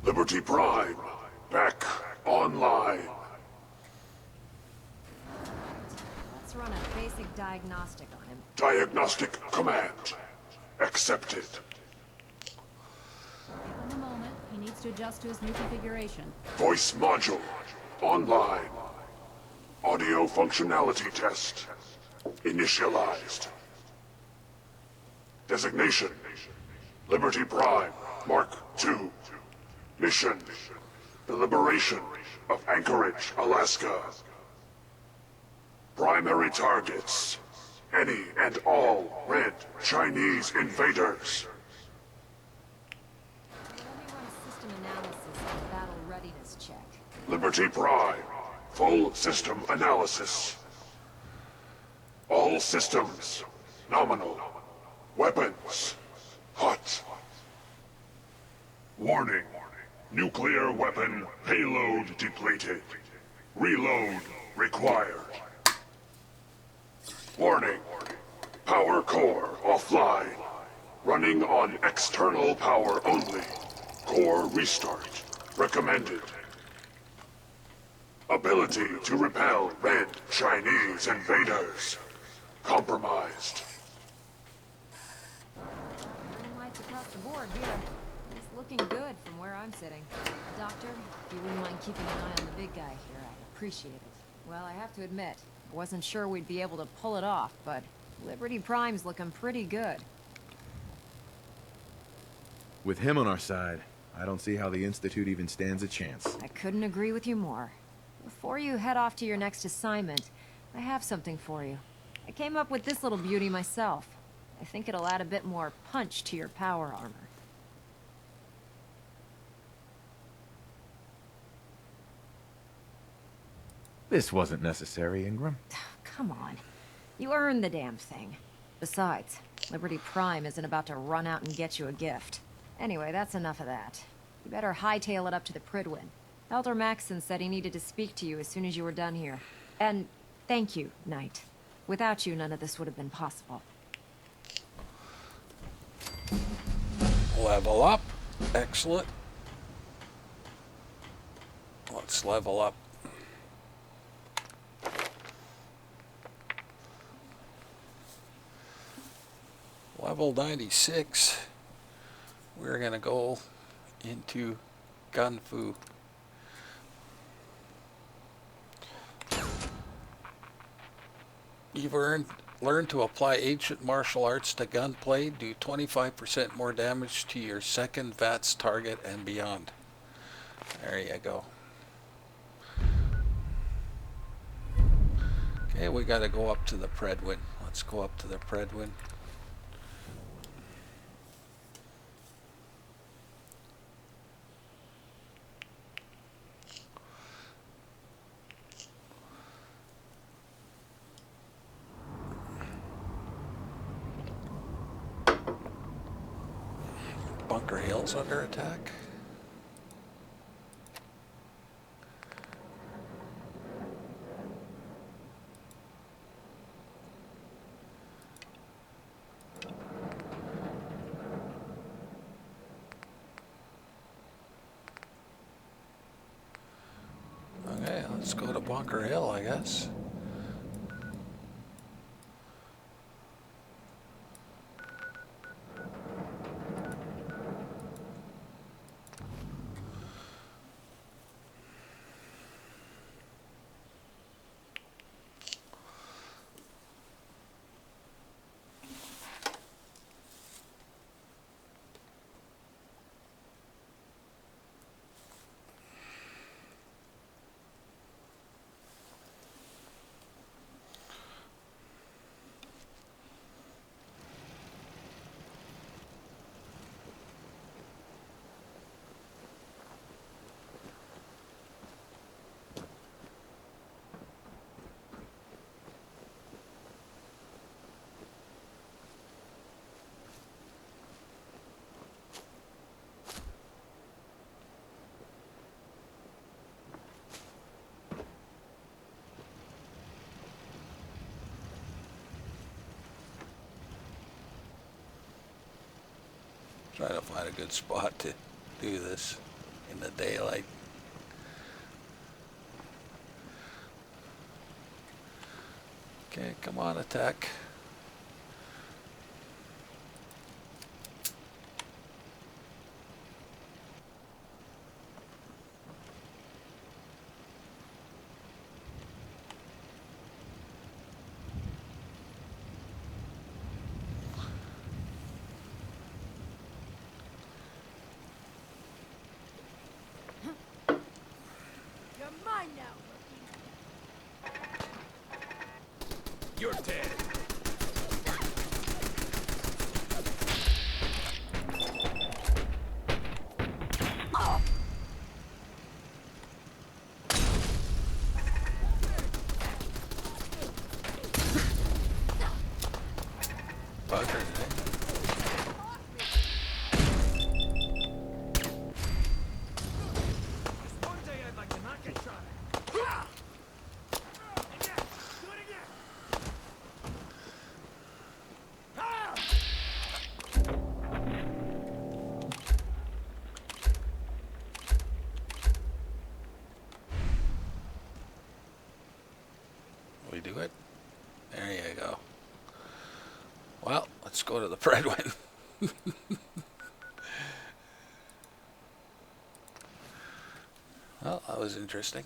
Liberty Prime, back online. Let's run a basic diagnostic on him. Diagnostic command accepted. Give him a moment. He needs to adjust to his new configuration. Voice module online. Audio functionality test initialized. Designation Liberty Prime Mark II. Mission the liberation of Anchorage, Alaska. Primary targets any and all red Chinese invaders. Let me run a system analysis and battle readiness check. Liberty Prime full system analysis. All systems nominal. Weapons hot. Warning. Nuclear weapon payload depleted. Reload required. Warning. Power core offline. Running on external power only. Core restart recommended. Ability to repel red Chinese invaders compromised. Green lights across the board here. It's looking good from where I'm sitting. Doctor, if you wouldn't mind keeping an eye on the big guy here, I'd appreciate it. Well, I have to admit, I wasn't sure we'd be able to pull it off, but Liberty Prime's looking pretty good. With him on our side, I don't see how the Institute even stands a chance. I couldn't agree with you more. Before you head off to your next assignment, I have something for you. I came up with this little beauty myself. I think it'll add a bit more punch to your power armor. This wasn't necessary, Ingram. Come on. You earned the damn thing. Besides, Liberty Prime isn't about to run out and get you a gift. Anyway, that's enough of that. You better hightail it up to the Pridwin. Elder Maxson said he needed to speak to you as soon as you were done here. And thank you, Knight. Without you, none of this would have been possible. Level up. Excellent. Let's level up. Level 96. We're going to go into Gun Fu. You've learned to apply ancient martial arts to gunplay. Do 25% more damage to your second VATS target and beyond. There you go. Okay, we got to go up to the Pridwin. Let's go up to the Pridwin. Bunker Hill's under attack. Okay, let's go to Bunker Hill, I guess. Try to find a good spot to do this in the daylight. Okay, come on, attack. You're dead. Let's go to the breadwin. Well, that was interesting.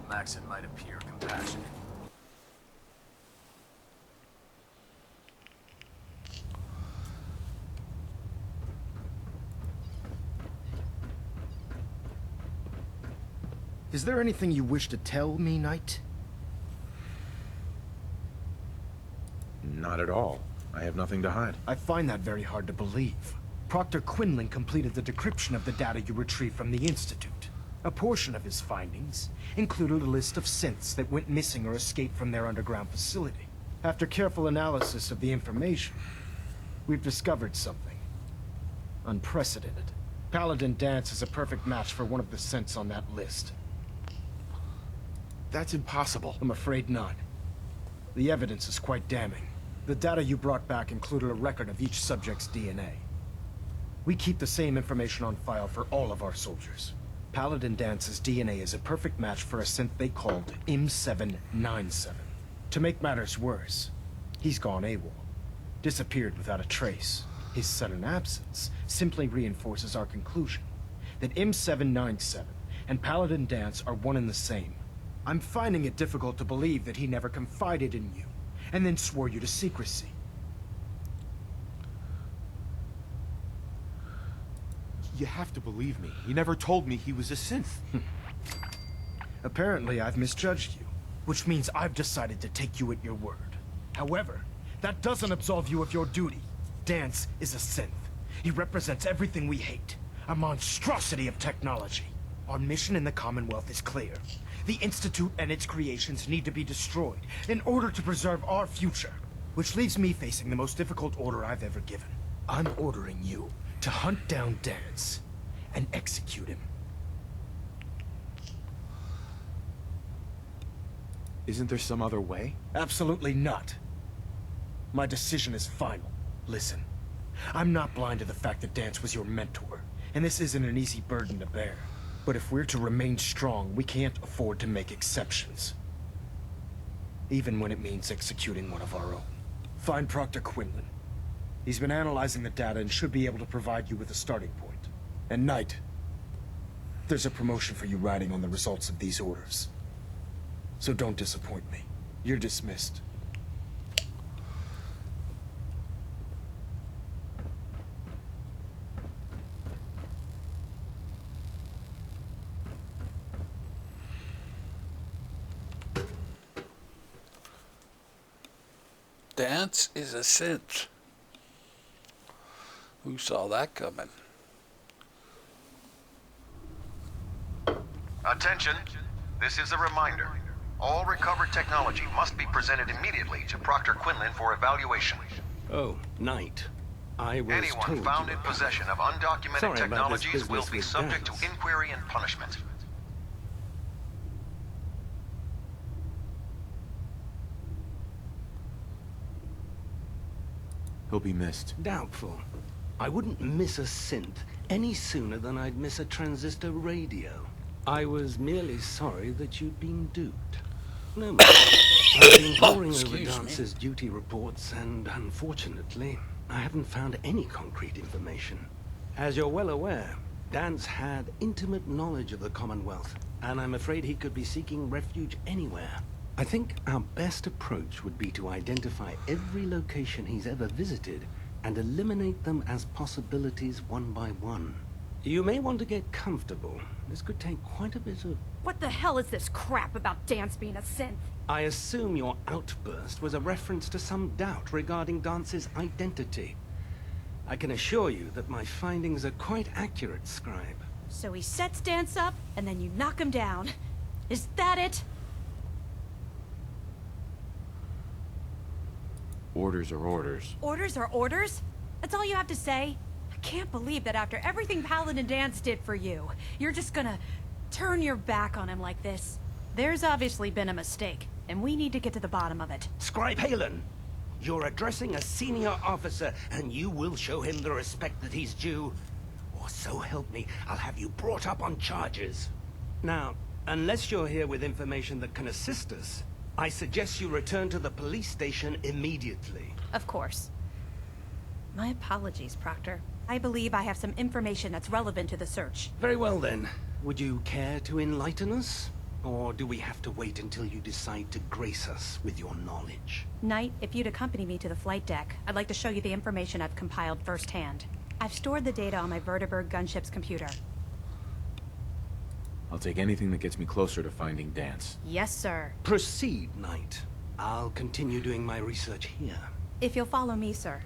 Maxon might appear compassionate. Is there anything you wish to tell me, Knight? Not at all. I have nothing to hide. I find that very hard to believe. Proctor Quinlan completed the decryption of the data you retrieved from the Institute. A portion of his findings included a list of synths that went missing or escaped from their underground facility. After careful analysis of the information, we've discovered something unprecedented. Paladin Danse is a perfect match for one of the synths on that list. That's impossible. I'm afraid not. The evidence is quite damning. The data you brought back included a record of each subject's DNA. We keep the same information on file for all of our soldiers. Paladin Dance's DNA is a perfect match for a synth they called M797. To make matters worse, he's gone AWOL. Disappeared without a trace. His sudden absence simply reinforces our conclusion that M797 and Paladin Danse are one and the same. I'm finding it difficult to believe that he never confided in you, and then swore you to secrecy. You have to believe me. He never told me he was a synth. Apparently, I've misjudged you, which means I've decided to take you at your word. However, that doesn't absolve you of your duty. Danse is a synth. He represents everything we hate, a monstrosity of technology. Our mission in the Commonwealth is clear. The Institute and its creations need to be destroyed in order to preserve our future. Which leaves me facing the most difficult order I've ever given. I'm ordering you to hunt down Danse and execute him. Isn't there some other way? Absolutely not. My decision is final. Listen, I'm not blind to the fact that Danse was your mentor, and this isn't an easy burden to bear. But if we're to remain strong, we can't afford to make exceptions. Even when it means executing one of our own. Find Proctor Quinlan. He's been analyzing the data and should be able to provide you with a starting point. And Knight, there's a promotion for you riding on the results of these orders. So don't disappoint me. You're dismissed. Danse is a synth. Who saw that coming? Attention. This is a reminder. All recovered technology must be presented immediately to Proctor Quinlan for evaluation. Oh, Knight. I was Anyone told found you in about possession of undocumented Sorry about this technologies will business be with subject Danse. to inquiry and punishment. He'll be missed. Doubtful. I wouldn't miss a synth any sooner than I'd miss a transistor radio. I was merely sorry that you'd been duped. No matter. I've been poring over Excuse me. Dance's duty reports, and unfortunately, I haven't found any concrete information. As you're well aware, Danse had intimate knowledge of the Commonwealth, and I'm afraid he could be seeking refuge anywhere. I think our best approach would be to identify every location he's ever visited and eliminate them as possibilities one by one. You may want to get comfortable. This could take quite a bit of... What the hell is this crap about Danse being a synth? I assume your outburst was a reference to some doubt regarding Dance's identity. I can assure you that my findings are quite accurate, Scribe. So he sets Danse up, and then you knock him down. Is that it? Orders are orders. Orders are orders? That's all you have to say? I can't believe that after everything Paladin Danse did for you, you're just gonna turn your back on him like this. There's obviously been a mistake, and we need to get to the bottom of it. S.P.E.C.I.A.L, you're addressing a senior officer, and you will show him the respect that he's due. Or so help me, I'll have you brought up on charges. Now, unless you're here with information that can assist us, I suggest you return to the police station immediately. Of course. My apologies, Proctor. I believe I have some information that's relevant to the search. Very well then. Would you care to enlighten us? Or do we have to wait until you decide to grace us with your knowledge? Knight, if you'd accompany me to the flight deck, I'd like to show you the information I've compiled firsthand. I've stored the data on my Vertibird gunship's computer. I'll take anything that gets me closer to finding Danse. Yes, sir. Proceed, Knight. I'll continue doing my research here. If you'll follow me, sir.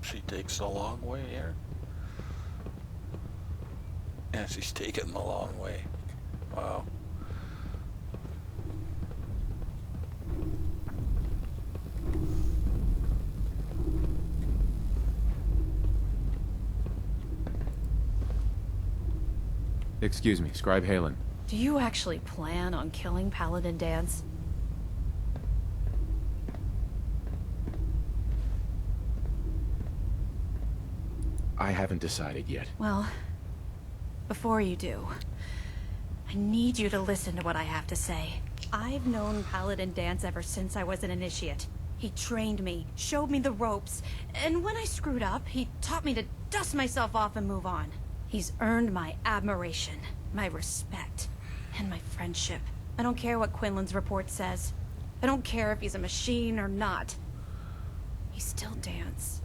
She takes the long way here. Yeah, she's taking the long way. Wow. Excuse me, Scribe Halen. Do you actually plan on killing Paladin Danse? I haven't decided yet. Well, before you do, I need you to listen to what I have to say. I've known Paladin Danse ever since I was an initiate. He trained me, showed me the ropes, and when I screwed up, he taught me to dust myself off and move on. He's earned my admiration, my respect, and my friendship. I don't care what Quinlan's report says. I don't care if he's a machine or not. He's still Danse.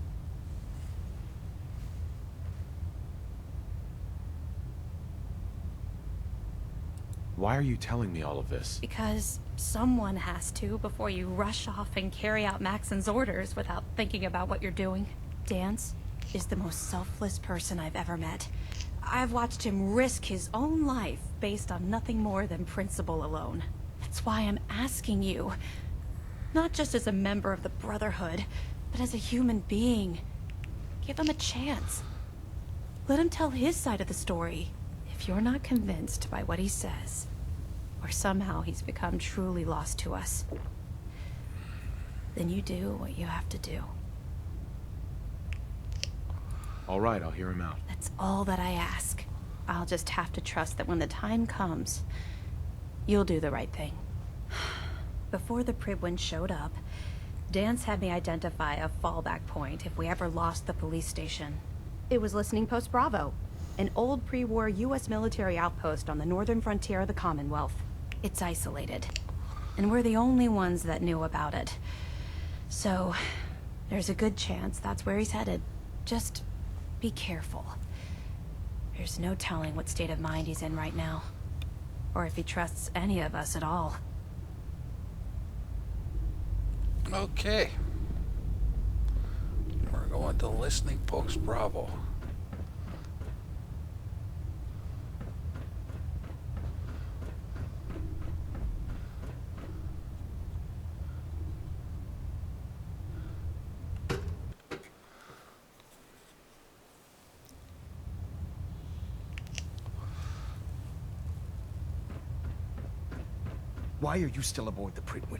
Why are you telling me all of this? Because someone has to before you rush off and carry out Maxon's orders without thinking about what you're doing. Danse is the most selfless person I've ever met. I've watched him risk his own life based on nothing more than principle alone. That's why I'm asking you, not just as a member of the Brotherhood, but as a human being. Give him a chance. Let him tell his side of the story. If you're not convinced by what he says, or somehow he's become truly lost to us, then you do what you have to do. All right, I'll hear him out. That's all that I ask. I'll just have to trust that when the time comes, you'll do the right thing. Before the Pribwin showed up, Danse had me identify a fallback point if we ever lost the police station. It was Listening Post Bravo, an old pre-war U.S. military outpost on the northern frontier of the Commonwealth. It's isolated, and we're the only ones that knew about it. So, there's a good chance that's where he's headed. Just be careful. There's no telling what state of mind he's in right now, or if he trusts any of us at all. Okay. We're going to Listening Post Bravo. Why are you still aboard the Pribwin?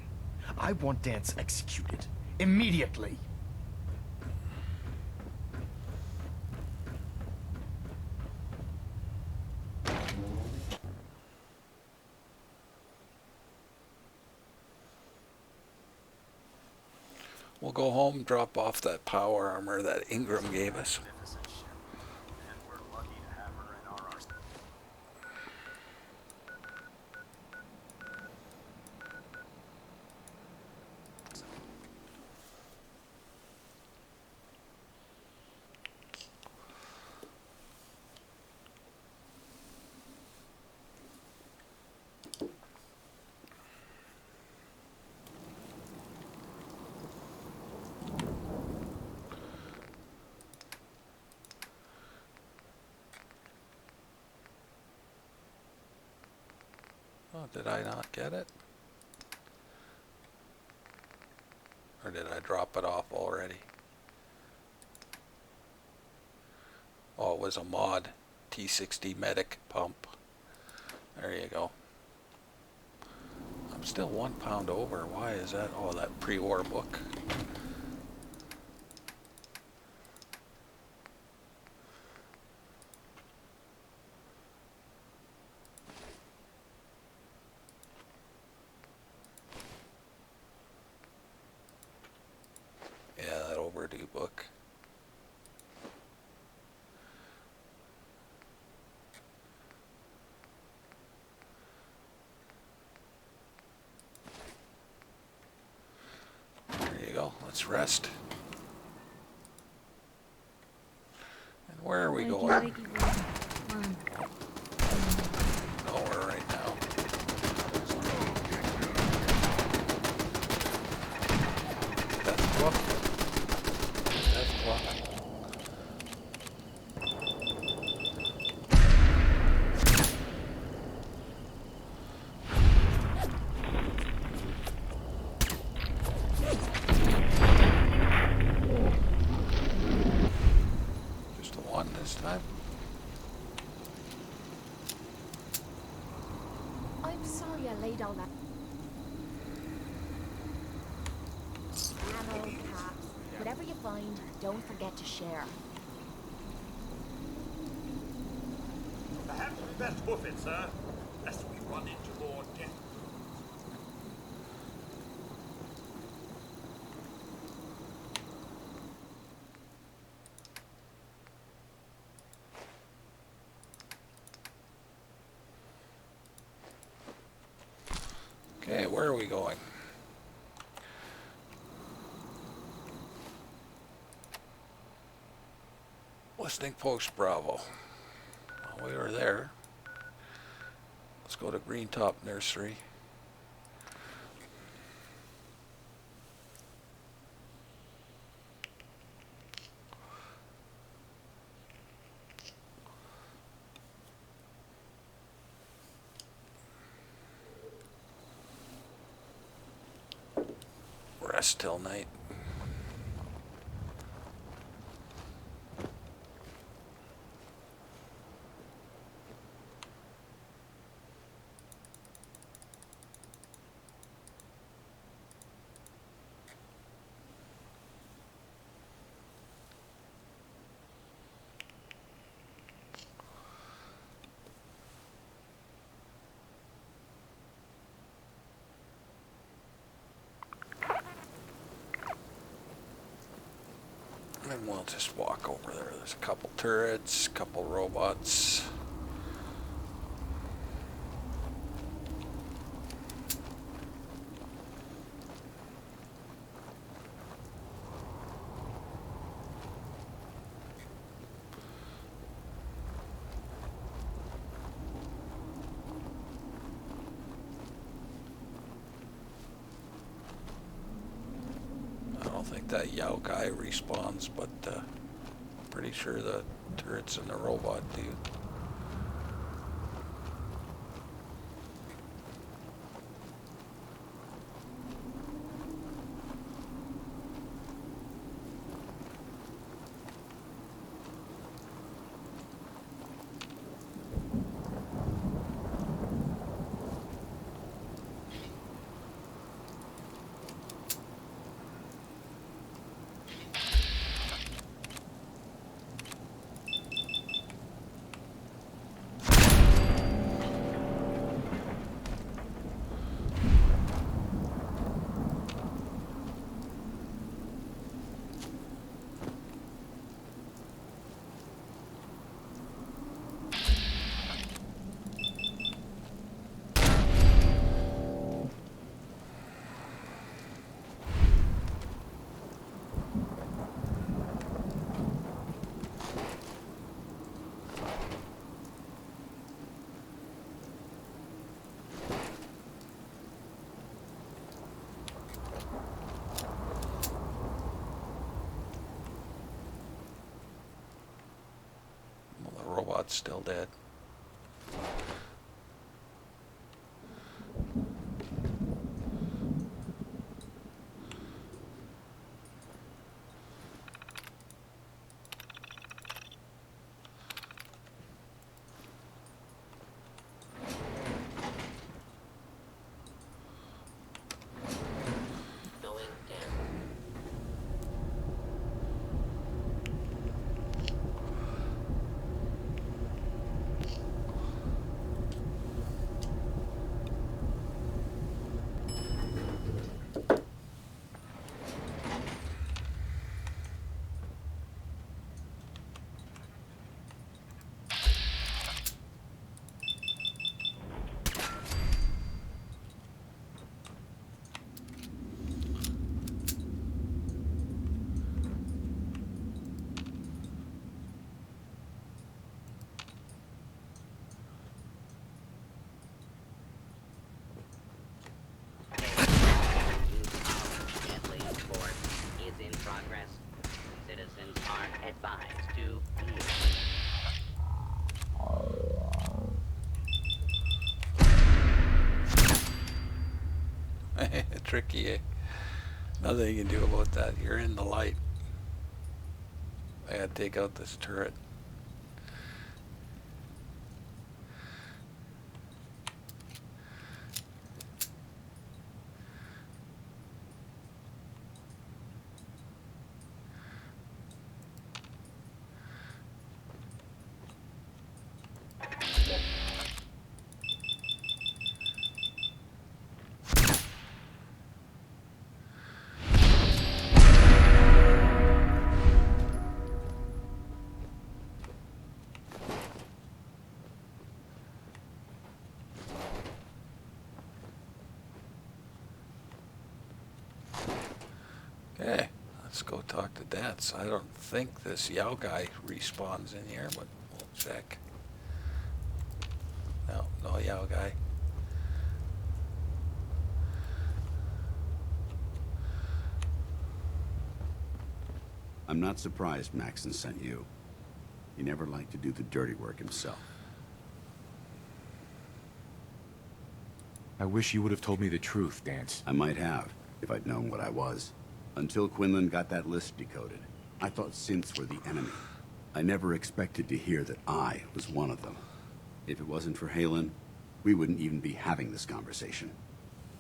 I want Danse executed. Immediately! We'll go home, drop off that power armor that Ingram gave us. Oh, did I not get it? Or did I drop it off already? Oh, it was a mod. T60 medic pump. There you go. I'm still 1 pound over. Why is that? Oh, that pre-war book. Yeah, that overdue book. There you go. Let's rest. And where are we going? Nowhere right now. Death Club? Death Club. Just a one this time. I'm sorry I laid all that. Ammo, caps, whatever you find, don't forget to share. Perhaps we best hoof it, sir, lest we run into more death. Okay, where are we going? Listening post Bravo. Well, we were there. Let's go to Green Top Nursery. Rest till night. And we'll just walk over there. There's a couple turrets, a couple robots. I don't think that Yao guy respawns, but pretty sure the turrets and the robot do. Well, the robot's still dead. tricky, eh? Nothing you can do about that. You're in the light. I gotta take out this turret. Okay, let's go talk to Danse. I don't think this Yao guy respawns in here, but we'll check. No, no Yao guy. I'm not surprised Maxon sent you. He never liked to do the dirty work himself. I wish you would have told me the truth, Danse. I might have, if I'd known what I was. Until Quinlan got that list decoded, I thought synths were the enemy. I never expected to hear that I was one of them. If it wasn't for Halen, we wouldn't even be having this conversation.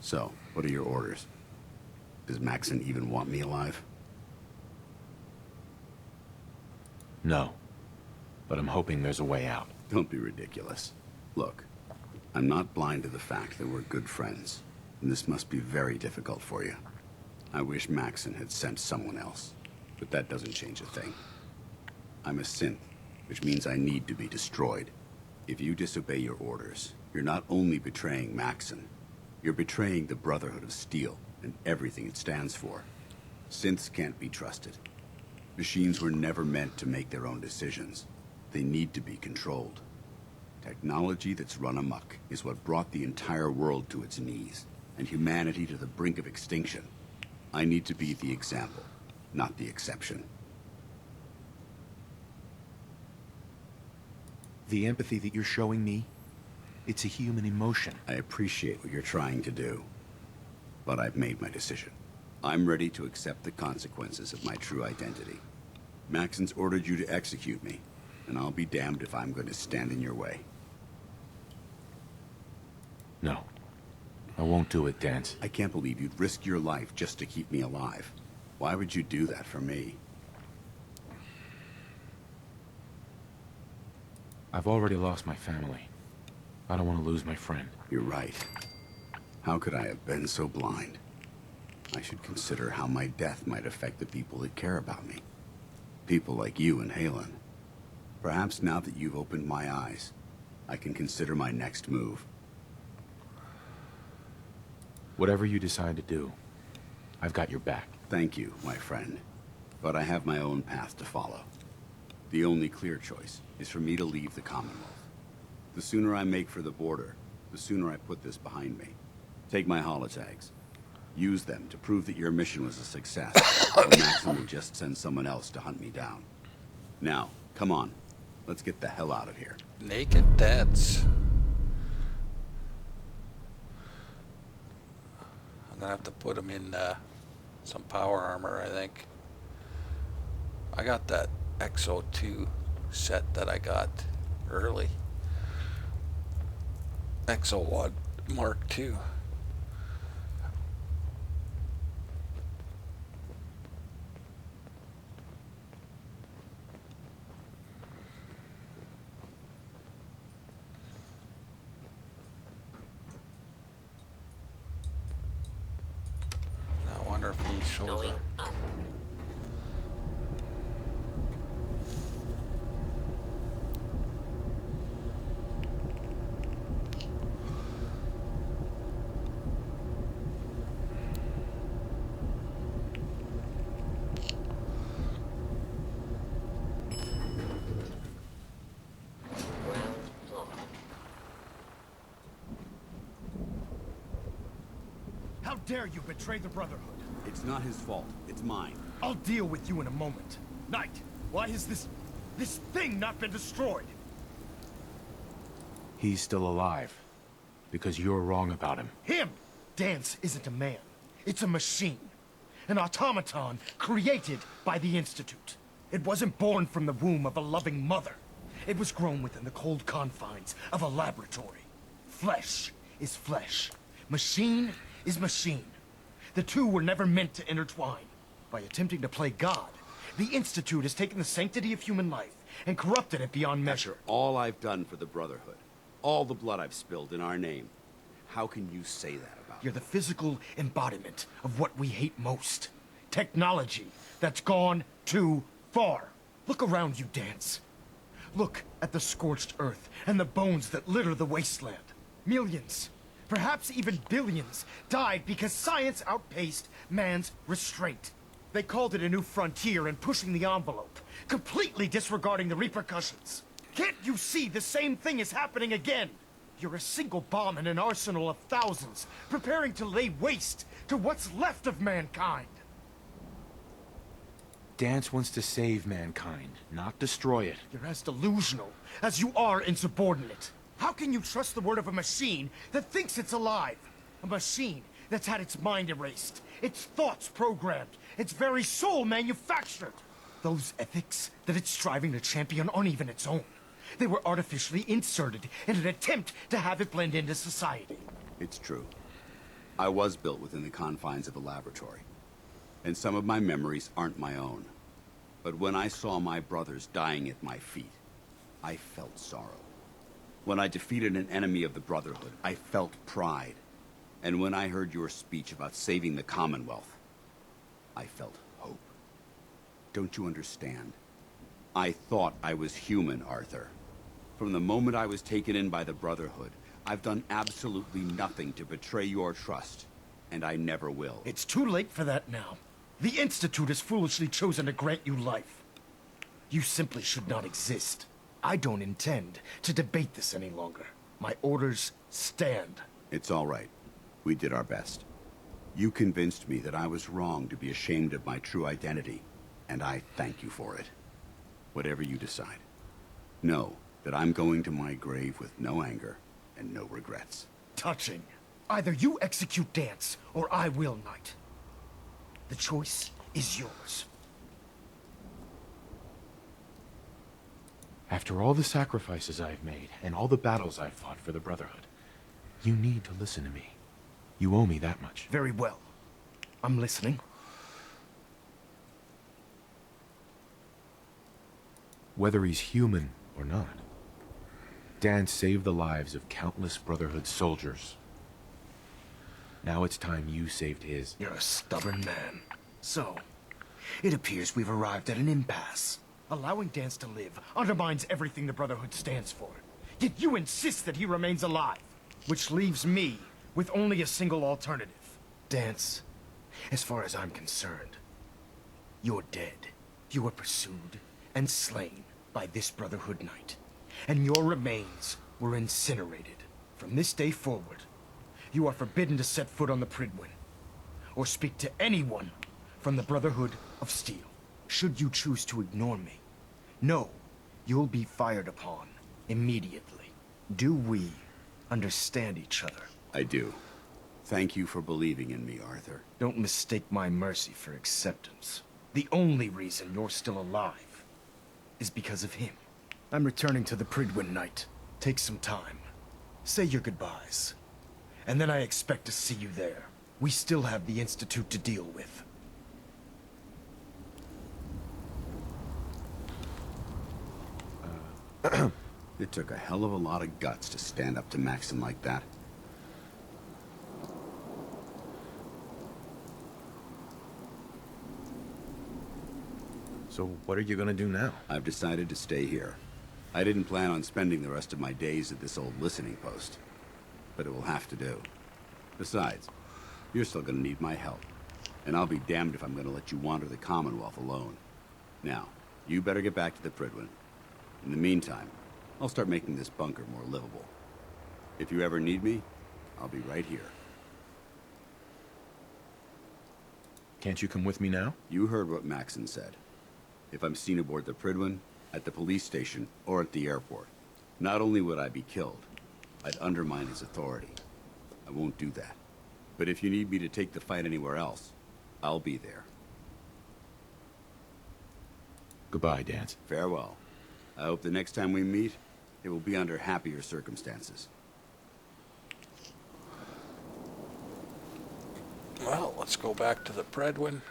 So, what are your orders? Does Maxon even want me alive? No. But I'm hoping there's a way out. Don't be ridiculous. Look, I'm not blind to the fact that we're good friends, and this must be very difficult for you. I wish Maxon had sent someone else, but that doesn't change a thing. I'm a synth, which means I need to be destroyed. If you disobey your orders, you're not only betraying Maxon, you're betraying the Brotherhood of Steel and everything it stands for. Synths can't be trusted. Machines were never meant to make their own decisions. They need to be controlled. Technology that's run amok is what brought the entire world to its knees, and humanity to the brink of extinction. I need to be the example, not the exception. The empathy that you're showing me, it's a human emotion. I appreciate what you're trying to do, but I've made my decision. I'm ready to accept the consequences of my true identity. Maxon's ordered you to execute me, and I'll be damned if I'm going to stand in your way. No. I won't do it, Danse. I can't believe you'd risk your life just to keep me alive. Why would you do that for me? I've already lost my family. I don't want to lose my friend. You're right. How could I have been so blind? I should consider how my death might affect the people that care about me. People like you and Halen. Perhaps now that you've opened my eyes, I can consider my next move. Whatever you decide to do, I've got your back. Thank you, my friend. But I have my own path to follow. The only clear choice is for me to leave the Commonwealth. The sooner I make for the border, the sooner I put this behind me. Take my holotags. Use them to prove that your mission was a success, or Maxon will just send someone else to hunt me down. Now, come on. Let's get the hell out of here. Naked Danse. I'm gonna have to put him in some power armor, I think. I got that XO2 set that I got early. XO1 Mark II. I wonder if he shows up. How dare you betray the Brotherhood? It's not his fault. It's mine. I'll deal with you in a moment. Knight, why has this thing not been destroyed? He's still alive. Because you're wrong about him. Him! Danse isn't a man. It's a machine. An automaton created by the Institute. It wasn't born from the womb of a loving mother. It was grown within the cold confines of a laboratory. Flesh is flesh. Machine is machine. The two were never meant to intertwine. By attempting to play God, the Institute has taken the sanctity of human life and corrupted it beyond measure. After all I've done for the Brotherhood, all the blood I've spilled in our name, how can you say that about You're the physical embodiment of what we hate most. Technology that's gone too far. Look around you, Danse. Look at the scorched earth and the bones that litter the wasteland. Millions, perhaps even billions, died because science outpaced man's restraint. They called it a new frontier and pushing the envelope, completely disregarding the repercussions. Can't you see the same thing is happening again? You're a single bomb in an arsenal of thousands, preparing to lay waste to what's left of mankind. Danse wants to save mankind, not destroy it. You're as delusional as you are insubordinate. How can you trust the word of a machine that thinks it's alive? A machine that's had its mind erased, its thoughts programmed, its very soul manufactured. Those ethics that it's striving to champion aren't even its own. They were artificially inserted in an attempt to have it blend into society. It's true. I was built within the confines of a laboratory. And some of my memories aren't my own. But when I saw my brothers dying at my feet, I felt sorrow. When I defeated an enemy of the Brotherhood, I felt pride. And when I heard your speech about saving the Commonwealth, I felt hope. Don't you understand? I thought I was human, Arthur. From the moment I was taken in by the Brotherhood, I've done absolutely nothing to betray your trust, and I never will. It's too late for that now. The Institute has foolishly chosen to grant you life. You simply should not exist. I don't intend to debate this any longer. My orders stand. It's all right. We did our best. You convinced me that I was wrong to be ashamed of my true identity, and I thank you for it. Whatever you decide. Know that I'm going to my grave with no anger and no regrets. Touching. Either you execute Danse, or I will, Knight. The choice is yours. After all the sacrifices I've made, and all the battles I've fought for the Brotherhood, you need to listen to me. You owe me that much. Very well. I'm listening. Whether he's human or not, Danse saved the lives of countless Brotherhood soldiers. Now it's time you saved his. You're a stubborn man. So, it appears we've arrived at an impasse. Allowing Danse to live undermines everything the Brotherhood stands for. Yet you insist that he remains alive, which leaves me with only a single alternative. Danse, as far as I'm concerned, you're dead. You were pursued and slain by this Brotherhood Knight, and your remains were incinerated. From this day forward, you are forbidden to set foot on the Pridwin, or speak to anyone from the Brotherhood of S.P.E.C.I.A.L. Should you choose to ignore me, know you'll be fired upon immediately. Do we understand each other? I do. Thank you for believing in me, Arthur. Don't mistake my mercy for acceptance. The only reason you're still alive is because of him. I'm returning to the Pridwin, Knight. Take some time. Say your goodbyes. And then I expect to see you there. We still have the Institute to deal with. It took a hell of a lot of guts to stand up to Maxim like that. So what are you gonna do now? I've decided to stay here. I didn't plan on spending the rest of my days at this old listening post, but it will have to do. Besides, you're still gonna need my help, and I'll be damned if I'm gonna let you wander the Commonwealth alone. Now, you better get back to the Pridwin. In the meantime, I'll start making this bunker more livable. If you ever need me, I'll be right here. Can't you come with me now? You heard what Maxon said. If I'm seen aboard the Pridwin, at the police station, or at the airport, not only would I be killed, I'd undermine his authority. I won't do that. But if you need me to take the fight anywhere else, I'll be there. Goodbye, Danse. Farewell. I hope the next time we meet, it will be under happier circumstances. Well, let's go back to the Predwin.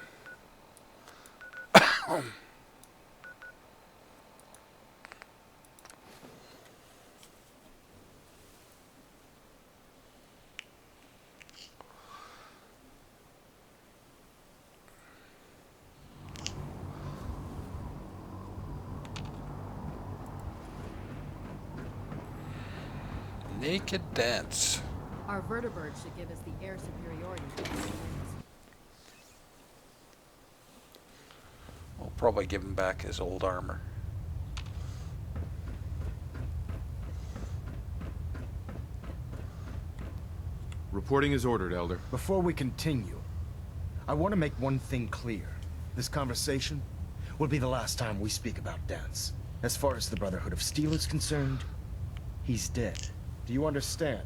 Naked Danse. Our vertebrates should give us the air superiority. We'll probably give him back his old armor. Reporting is ordered, Elder. Before we continue, I want to make one thing clear. This conversation will be the last time we speak about Danse. As far as the Brotherhood of Steel is concerned, he's dead. Do you understand?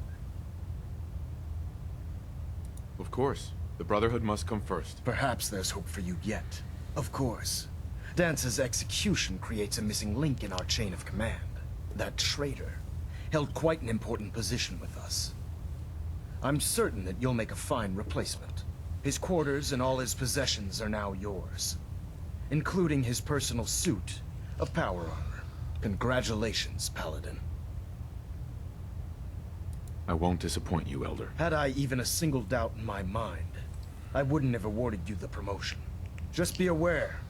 Of course. The Brotherhood must come first. Perhaps there's hope for you yet. Of course. Dance's execution creates a missing link in our chain of command. That traitor held quite an important position with us. I'm certain that you'll make a fine replacement. His quarters and all his possessions are now yours, including his personal suit of power armor. Congratulations, Paladin. I won't disappoint you, Elder. Had I even a single doubt in my mind, I wouldn't have awarded you the promotion. Just be aware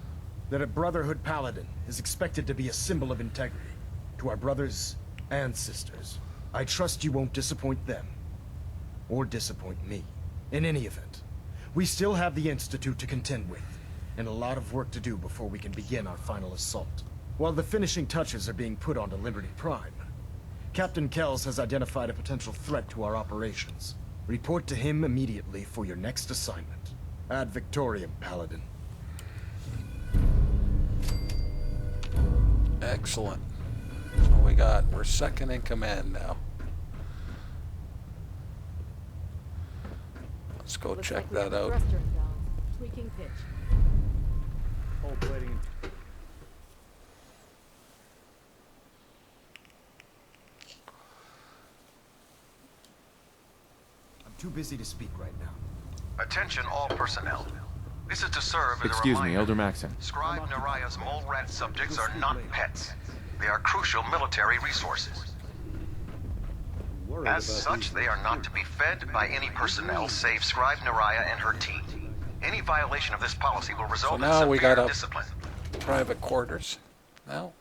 that a Brotherhood Paladin is expected to be a symbol of integrity to our brothers and sisters. I trust you won't disappoint them, or disappoint me. In any event, we still have the Institute to contend with, and a lot of work to do before we can begin our final assault. While the finishing touches are being put onto Liberty Prime, Captain Kells has identified a potential threat to our operations. Report to him immediately for your next assignment. Ad Victoriam, Paladin. Excellent. So we're second in command now. Let's go check that out. Tweaking pitch. Whole plating. Too busy to speak right now. Attention all personnel. This is to serve as a Excuse reminder. me, Elder Maxon. Scribe Naraya's mole rat subjects are not pets. They are crucial military resources. As such, they are not to be fed by any personnel save Scribe Naraya and her team. Any violation of this policy will result So in now we severe got discipline. private quarters. Now.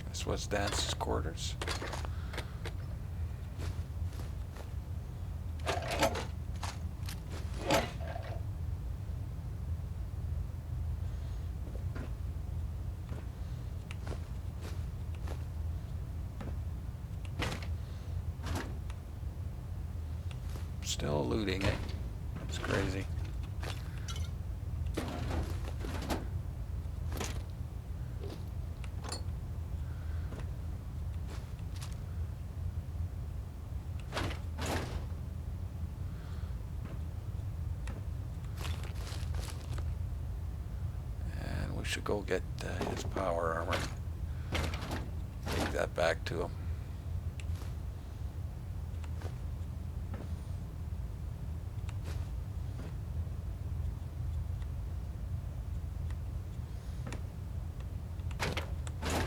This was Dance's quarters. Still looting it. It's crazy. And we should go get his power armor. Take that back to him.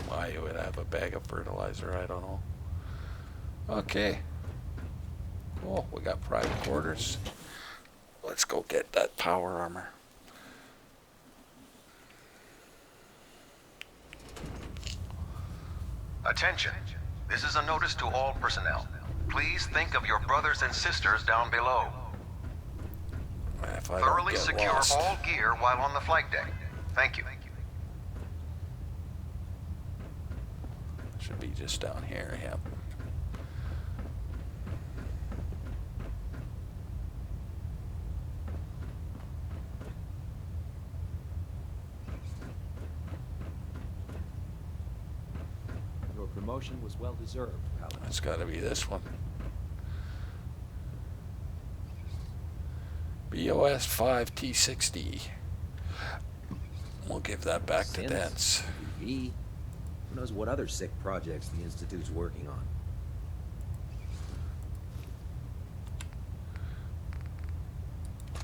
Why you would have a bag of fertilizer, I don't know. Okay. Cool, we got private quarters. Let's go get that power armor. Attention. This is a notice to all personnel. Please think of your brothers and sisters down below. If I Thoroughly don't get secure lost. all gear while on the flight deck. Thank you. Should be just down here, yep. promotion was well deserved, Paladin. It's got to be this one. BOS 5T60. We'll give that back to Since Danse. me, who knows what other sick projects the Institute's working on.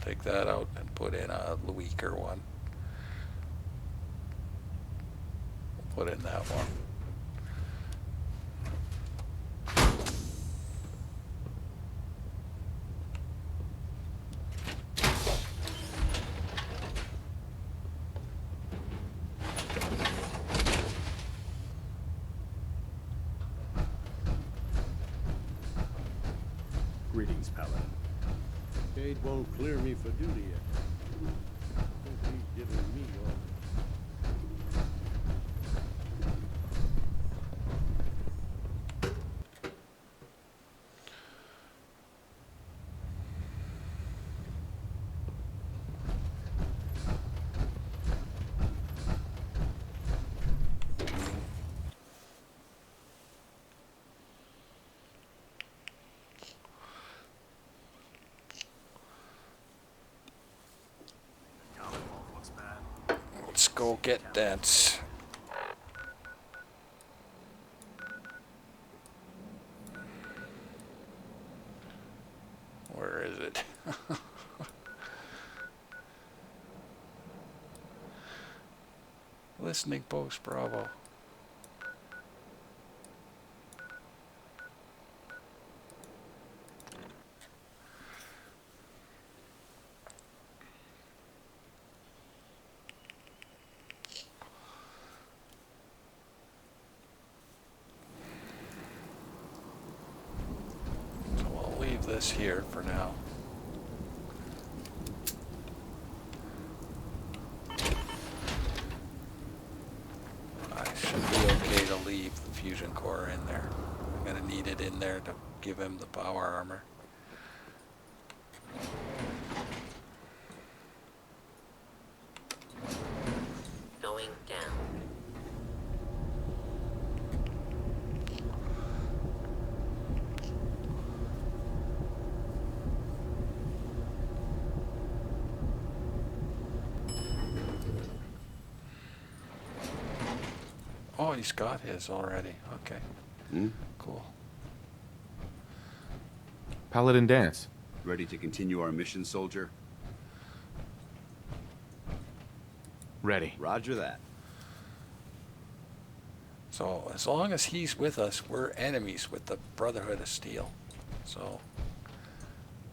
Take that out and put in a weaker one. We'll put in that one. Greetings, Paladin. Cade won't clear me for duty yet. I think he's giving me orders. Let's go get Danse. Where is it? Listening post, Bravo. So we'll leave this here for now. I should be okay to leave the fusion core in there. I'm gonna need it in there to give him the power armor. Going down. Oh, he's got his already. Okay. Cool. Paladin Danse. Ready to continue our mission, soldier? Ready. Roger that. So as long as he's with us, we're enemies with the Brotherhood of Steel. So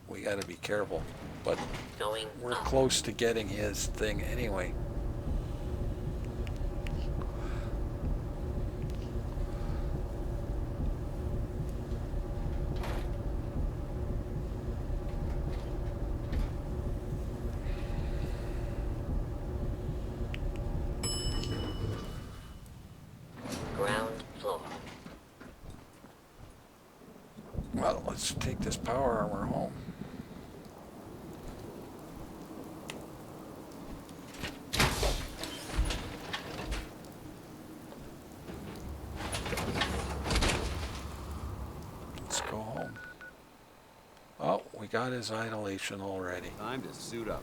we got to be careful. But we're close to getting his thing anyway. Ground floor. Well, let's take this power armor home. Let's go home. Oh, we got his idolation already. Time to suit up.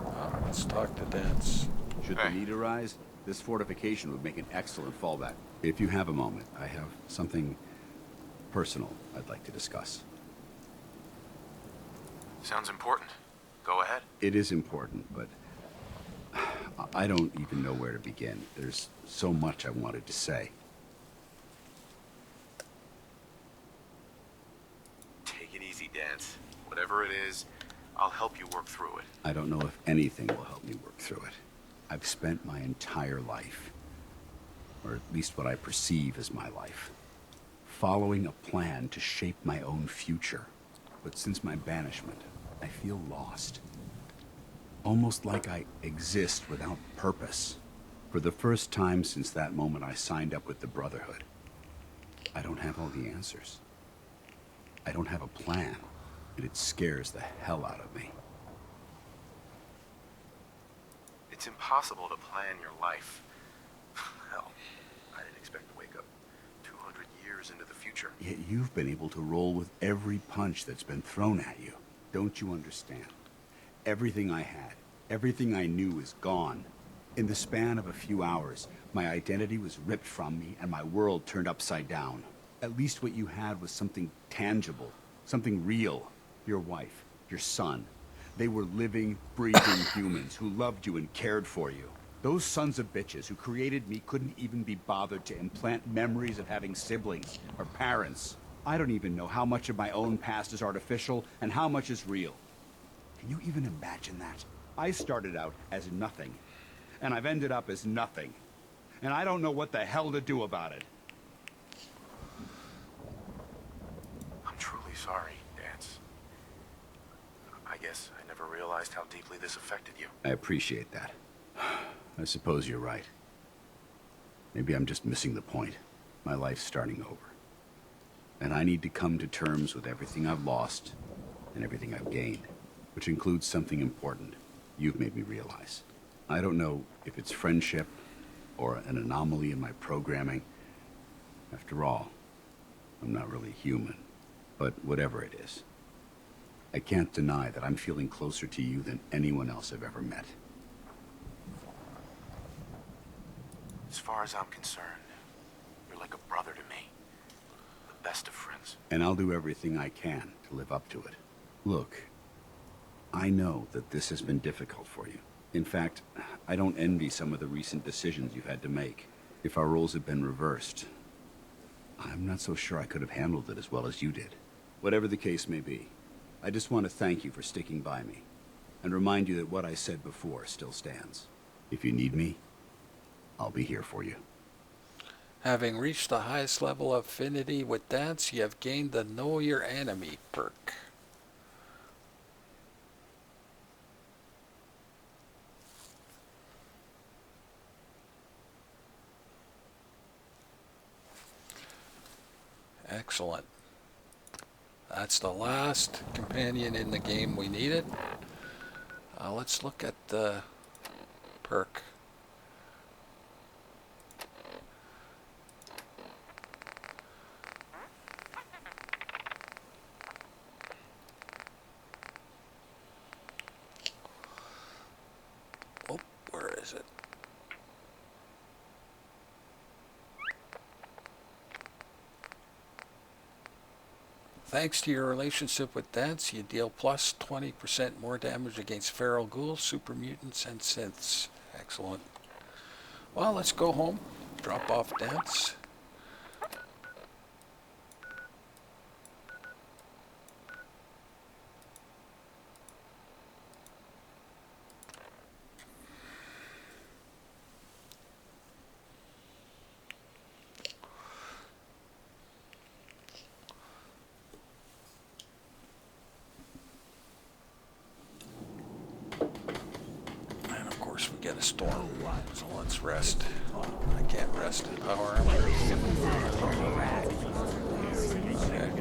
Oh, let's talk to Danse. Should the need arise, this fortification would make an excellent fallback. If you have a moment, I have something personal I'd like to discuss. Sounds important. Go ahead. It is important, but I don't even know where to begin. There's so much I wanted to say. Take it easy, Danse. Whatever it is, I'll help you work through it. I don't know if anything will help me work through it. I've spent my entire life, or at least what I perceive as my life, following a plan to shape my own future. But since my banishment, I feel lost. Almost like I exist without purpose. For the first time since that moment I signed up with the Brotherhood, I don't have all the answers. I don't have a plan, and it scares the hell out of me. It's impossible to plan your life. Hell, I didn't expect to wake up years into the future. Yet you've been able to roll with every punch that's been thrown at you. Don't you understand? Everything I had, everything I knew is gone. In the span of a few hours, my identity was ripped from me and my world turned upside down. At least what you had was something tangible, something real. Your wife, your son. They were living, breathing humans who loved you and cared for you. Those sons of bitches who created me couldn't even be bothered to implant memories of having siblings or parents. I don't even know how much of my own past is artificial and how much is real. Can you even imagine that? I started out as nothing, and I've ended up as nothing. And I don't know what the hell to do about it. I'm truly sorry, Danse. I guess I never realized how deeply this affected you. I appreciate that. I suppose you're right. Maybe I'm just missing the point. My life's starting over. And I need to come to terms with everything I've lost and everything I've gained, which includes something important you've made me realize. I don't know if it's friendship or an anomaly in my programming. After all, I'm not really human. But whatever it is, I can't deny that I'm feeling closer to you than anyone else I've ever met. As far as I'm concerned, you're like a brother to me. The best of friends. And I'll do everything I can to live up to it. Look, I know that this has been difficult for you. In fact, I don't envy some of the recent decisions you've had to make. If our roles had been reversed, I'm not so sure I could have handled it as well as you did. Whatever the case may be, I just want to thank you for sticking by me and remind you that what I said before still stands. If you need me, I'll be here for you. Having reached the highest level of affinity with Danse, you have gained the Know Your Enemy perk. Excellent. That's the last companion in the game we needed. Let's look at the perk. Oh, where is it? Thanks to your relationship with Danse, you deal plus 20% more damage against feral ghouls, super mutants, and synths. Excellent. Well, let's go home, drop off Danse. And of course we get a storm, so let's rest. I can't rest in power armor. Okay.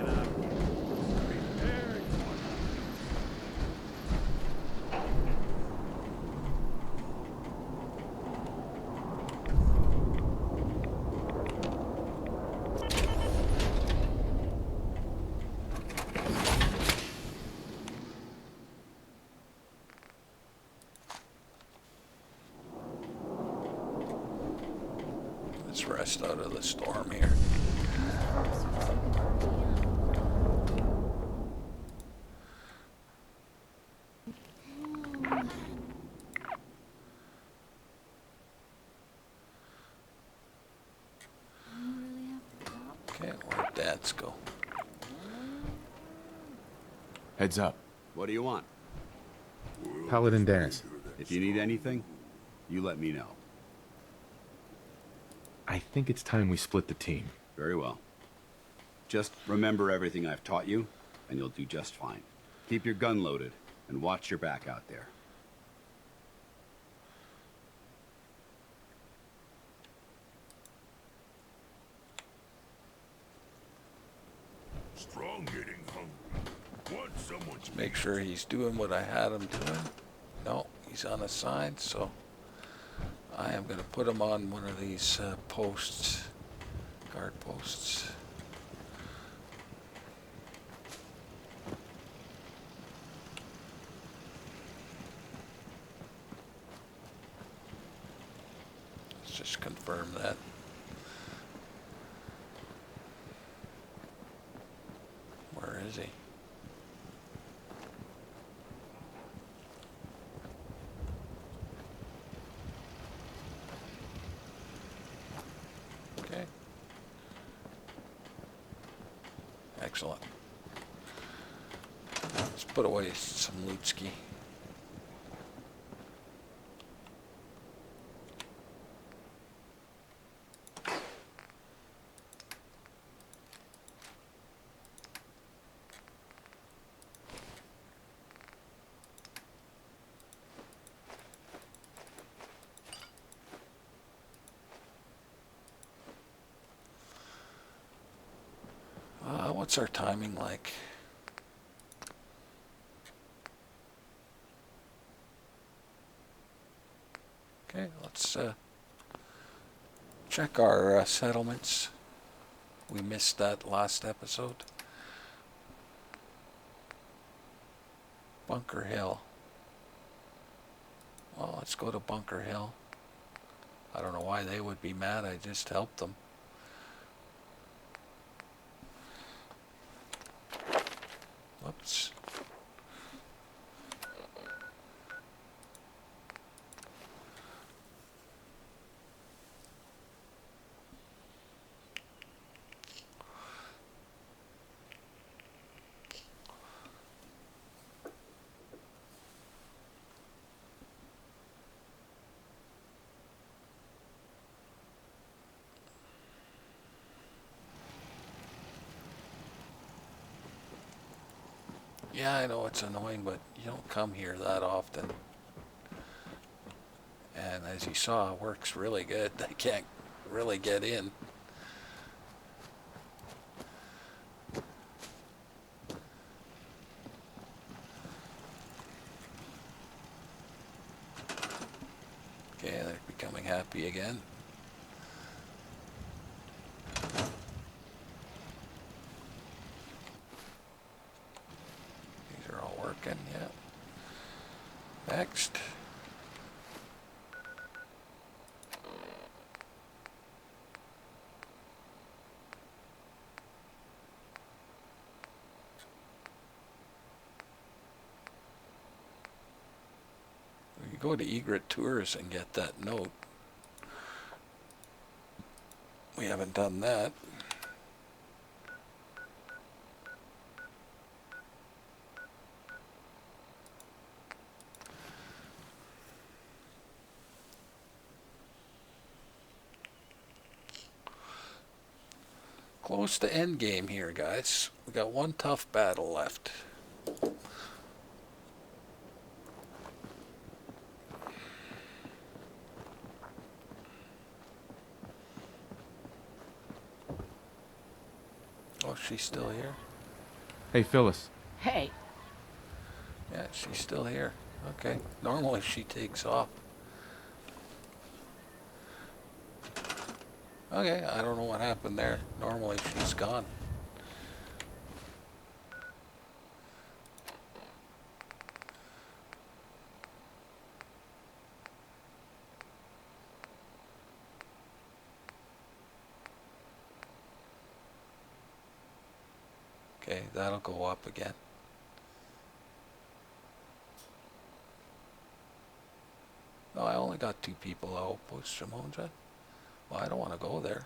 Let's rest out of the storm here. Okay, where'd Danse go? Heads up. What do you want? Paladin Danse. If you need anything, you let me know. I think it's time we split the team. Very well. Just remember everything I've taught you, and you'll do just fine. Keep your gun loaded, and watch your back out there. Strong getting hungry. Want someone to Make sure he's doing what I had him doing. No, he's unassigned, so I am going to put him on one of these posts, guard posts. just confirm that. Where is he? Okay. Excellent. Let's put away some loot ski. What's our timing like? Okay, let's check our settlements. We missed that last episode. Bunker Hill. Well, let's go to Bunker Hill. I don't know why they would be mad. I just helped them. Whoops. Yeah, I know it's annoying, but you don't come here that often. And as you saw, it works really good. They can't really get in. Okay, they're becoming happy again. These are all working, yeah. Next. We go to Egret Tours and get that note. We haven't done that. Close to end game here, guys. We got one tough battle left. Oh, she's still here? Hey, Phyllis. Hey. Yeah, she's still here. Okay. Normally she takes off. Okay, I don't know what happened there. Normally she's gone. Okay, that'll go up again. No, I only got 2 people outpost Shimonja. Well, I don't want to go there.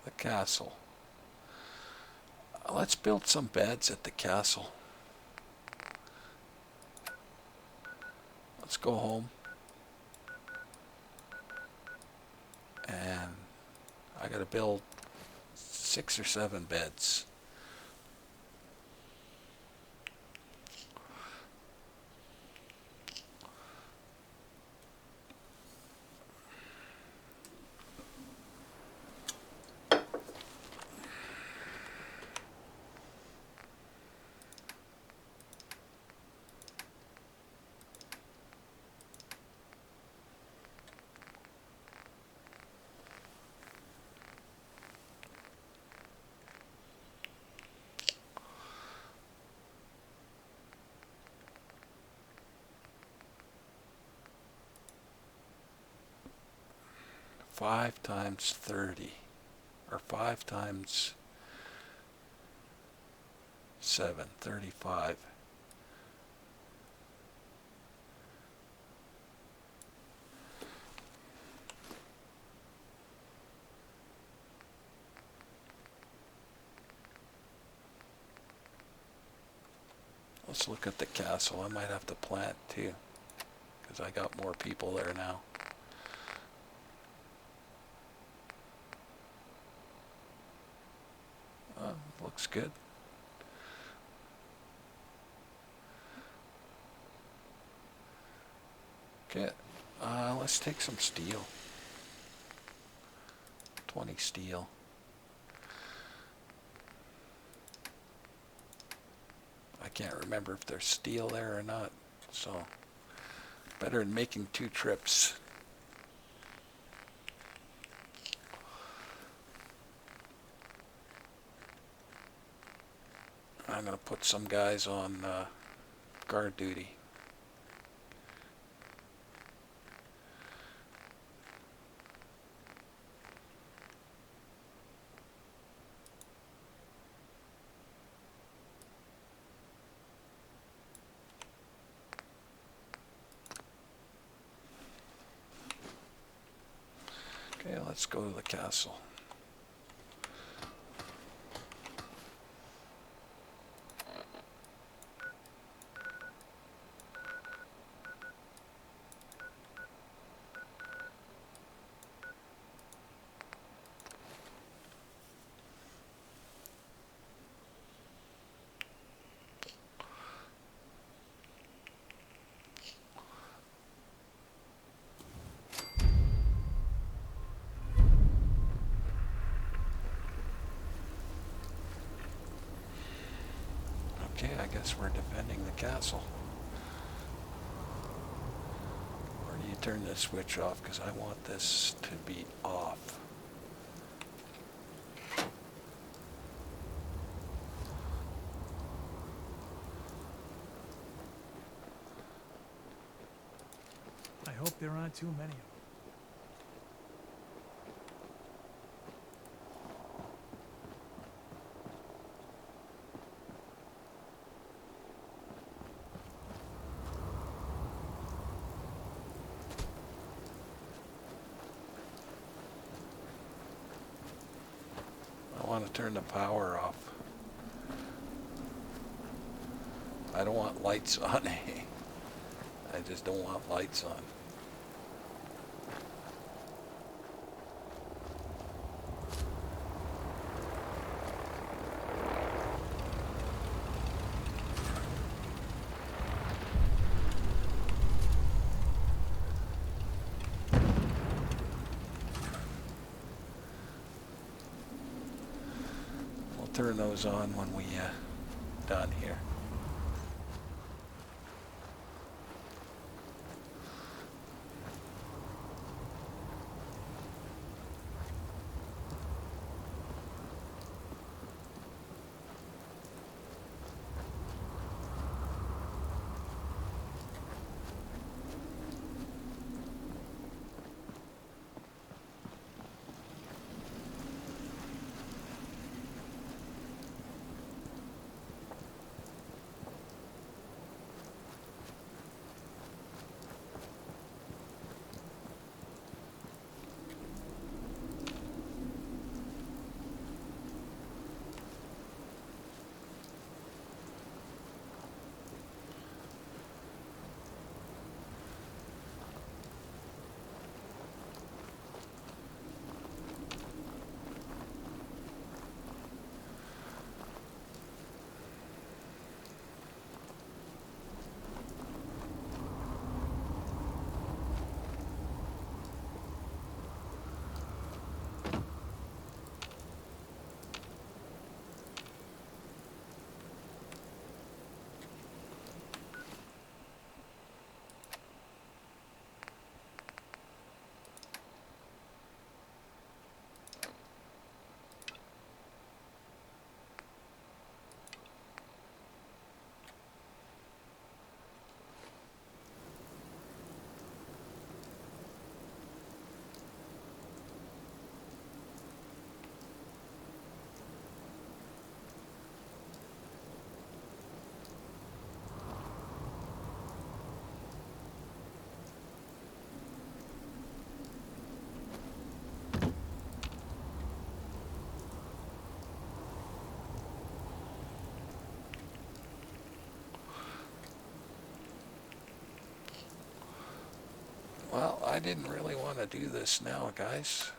The castle. Let's build some beds at the castle. Let's go home. And I gotta build 6 or 7 beds. 5 times 30, or 5 times 7, 35. Let's look at the castle. I might have to plant too, because I got more people there now. Looks good. Okay, let's take some steel. 20 steel. I can't remember if there's steel there or not, so better than making 2 trips. I'm going to put some guys on guard duty. Okay, let's go to the castle. Okay, I guess we're defending the castle. Or do you turn this switch off? Because I want this to be off. I hope there aren't too many of them. I want to turn the power off. I don't want lights on. I just don't want lights on. We'll turn those on when we done here. I didn't really want to do this now, guys.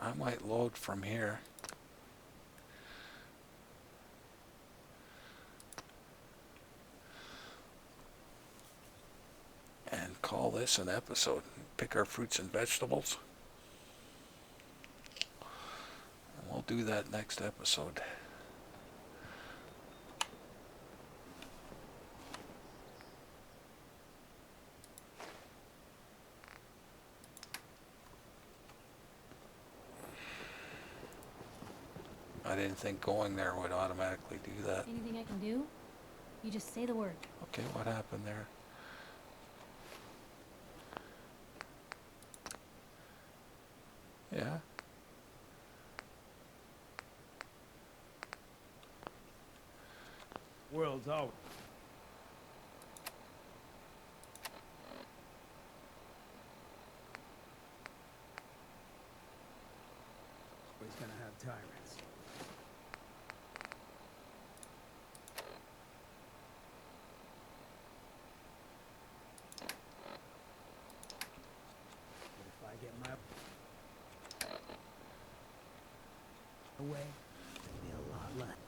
I might load from here. And call this an episode. Pick our fruits and vegetables. And we'll do that next episode. I didn't think going there would automatically do that. Anything I can do? You just say the word. Okay, what happened there? Yeah. World's out. Always gonna have tyrants. But if I get my away, there'll be a lot left.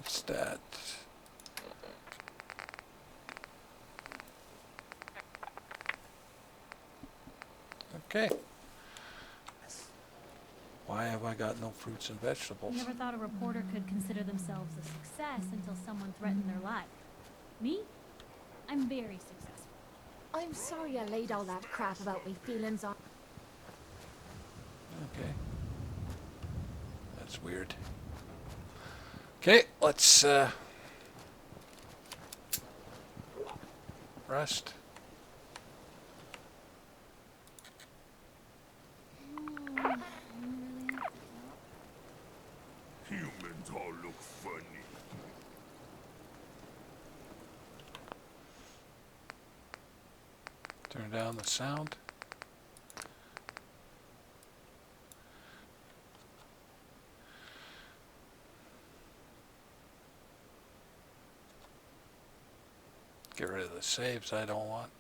Stat. Okay. Why have I got no fruits and vegetables? Never thought a reporter could consider themselves a success until someone threatened their life. Me? I'm very successful. I'm sorry I laid all that crap about me feelings on. Okay. That's weird. Okay, let's rest. Humans all look funny. Turn down the sound. Get rid of the saves I don't want.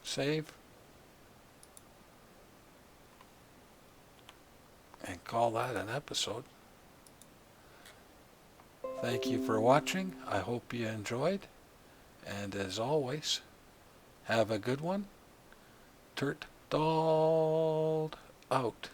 Save. And call that an episode. Thank you for watching. I hope you enjoyed. And as always, have a good one. Turt Dald out.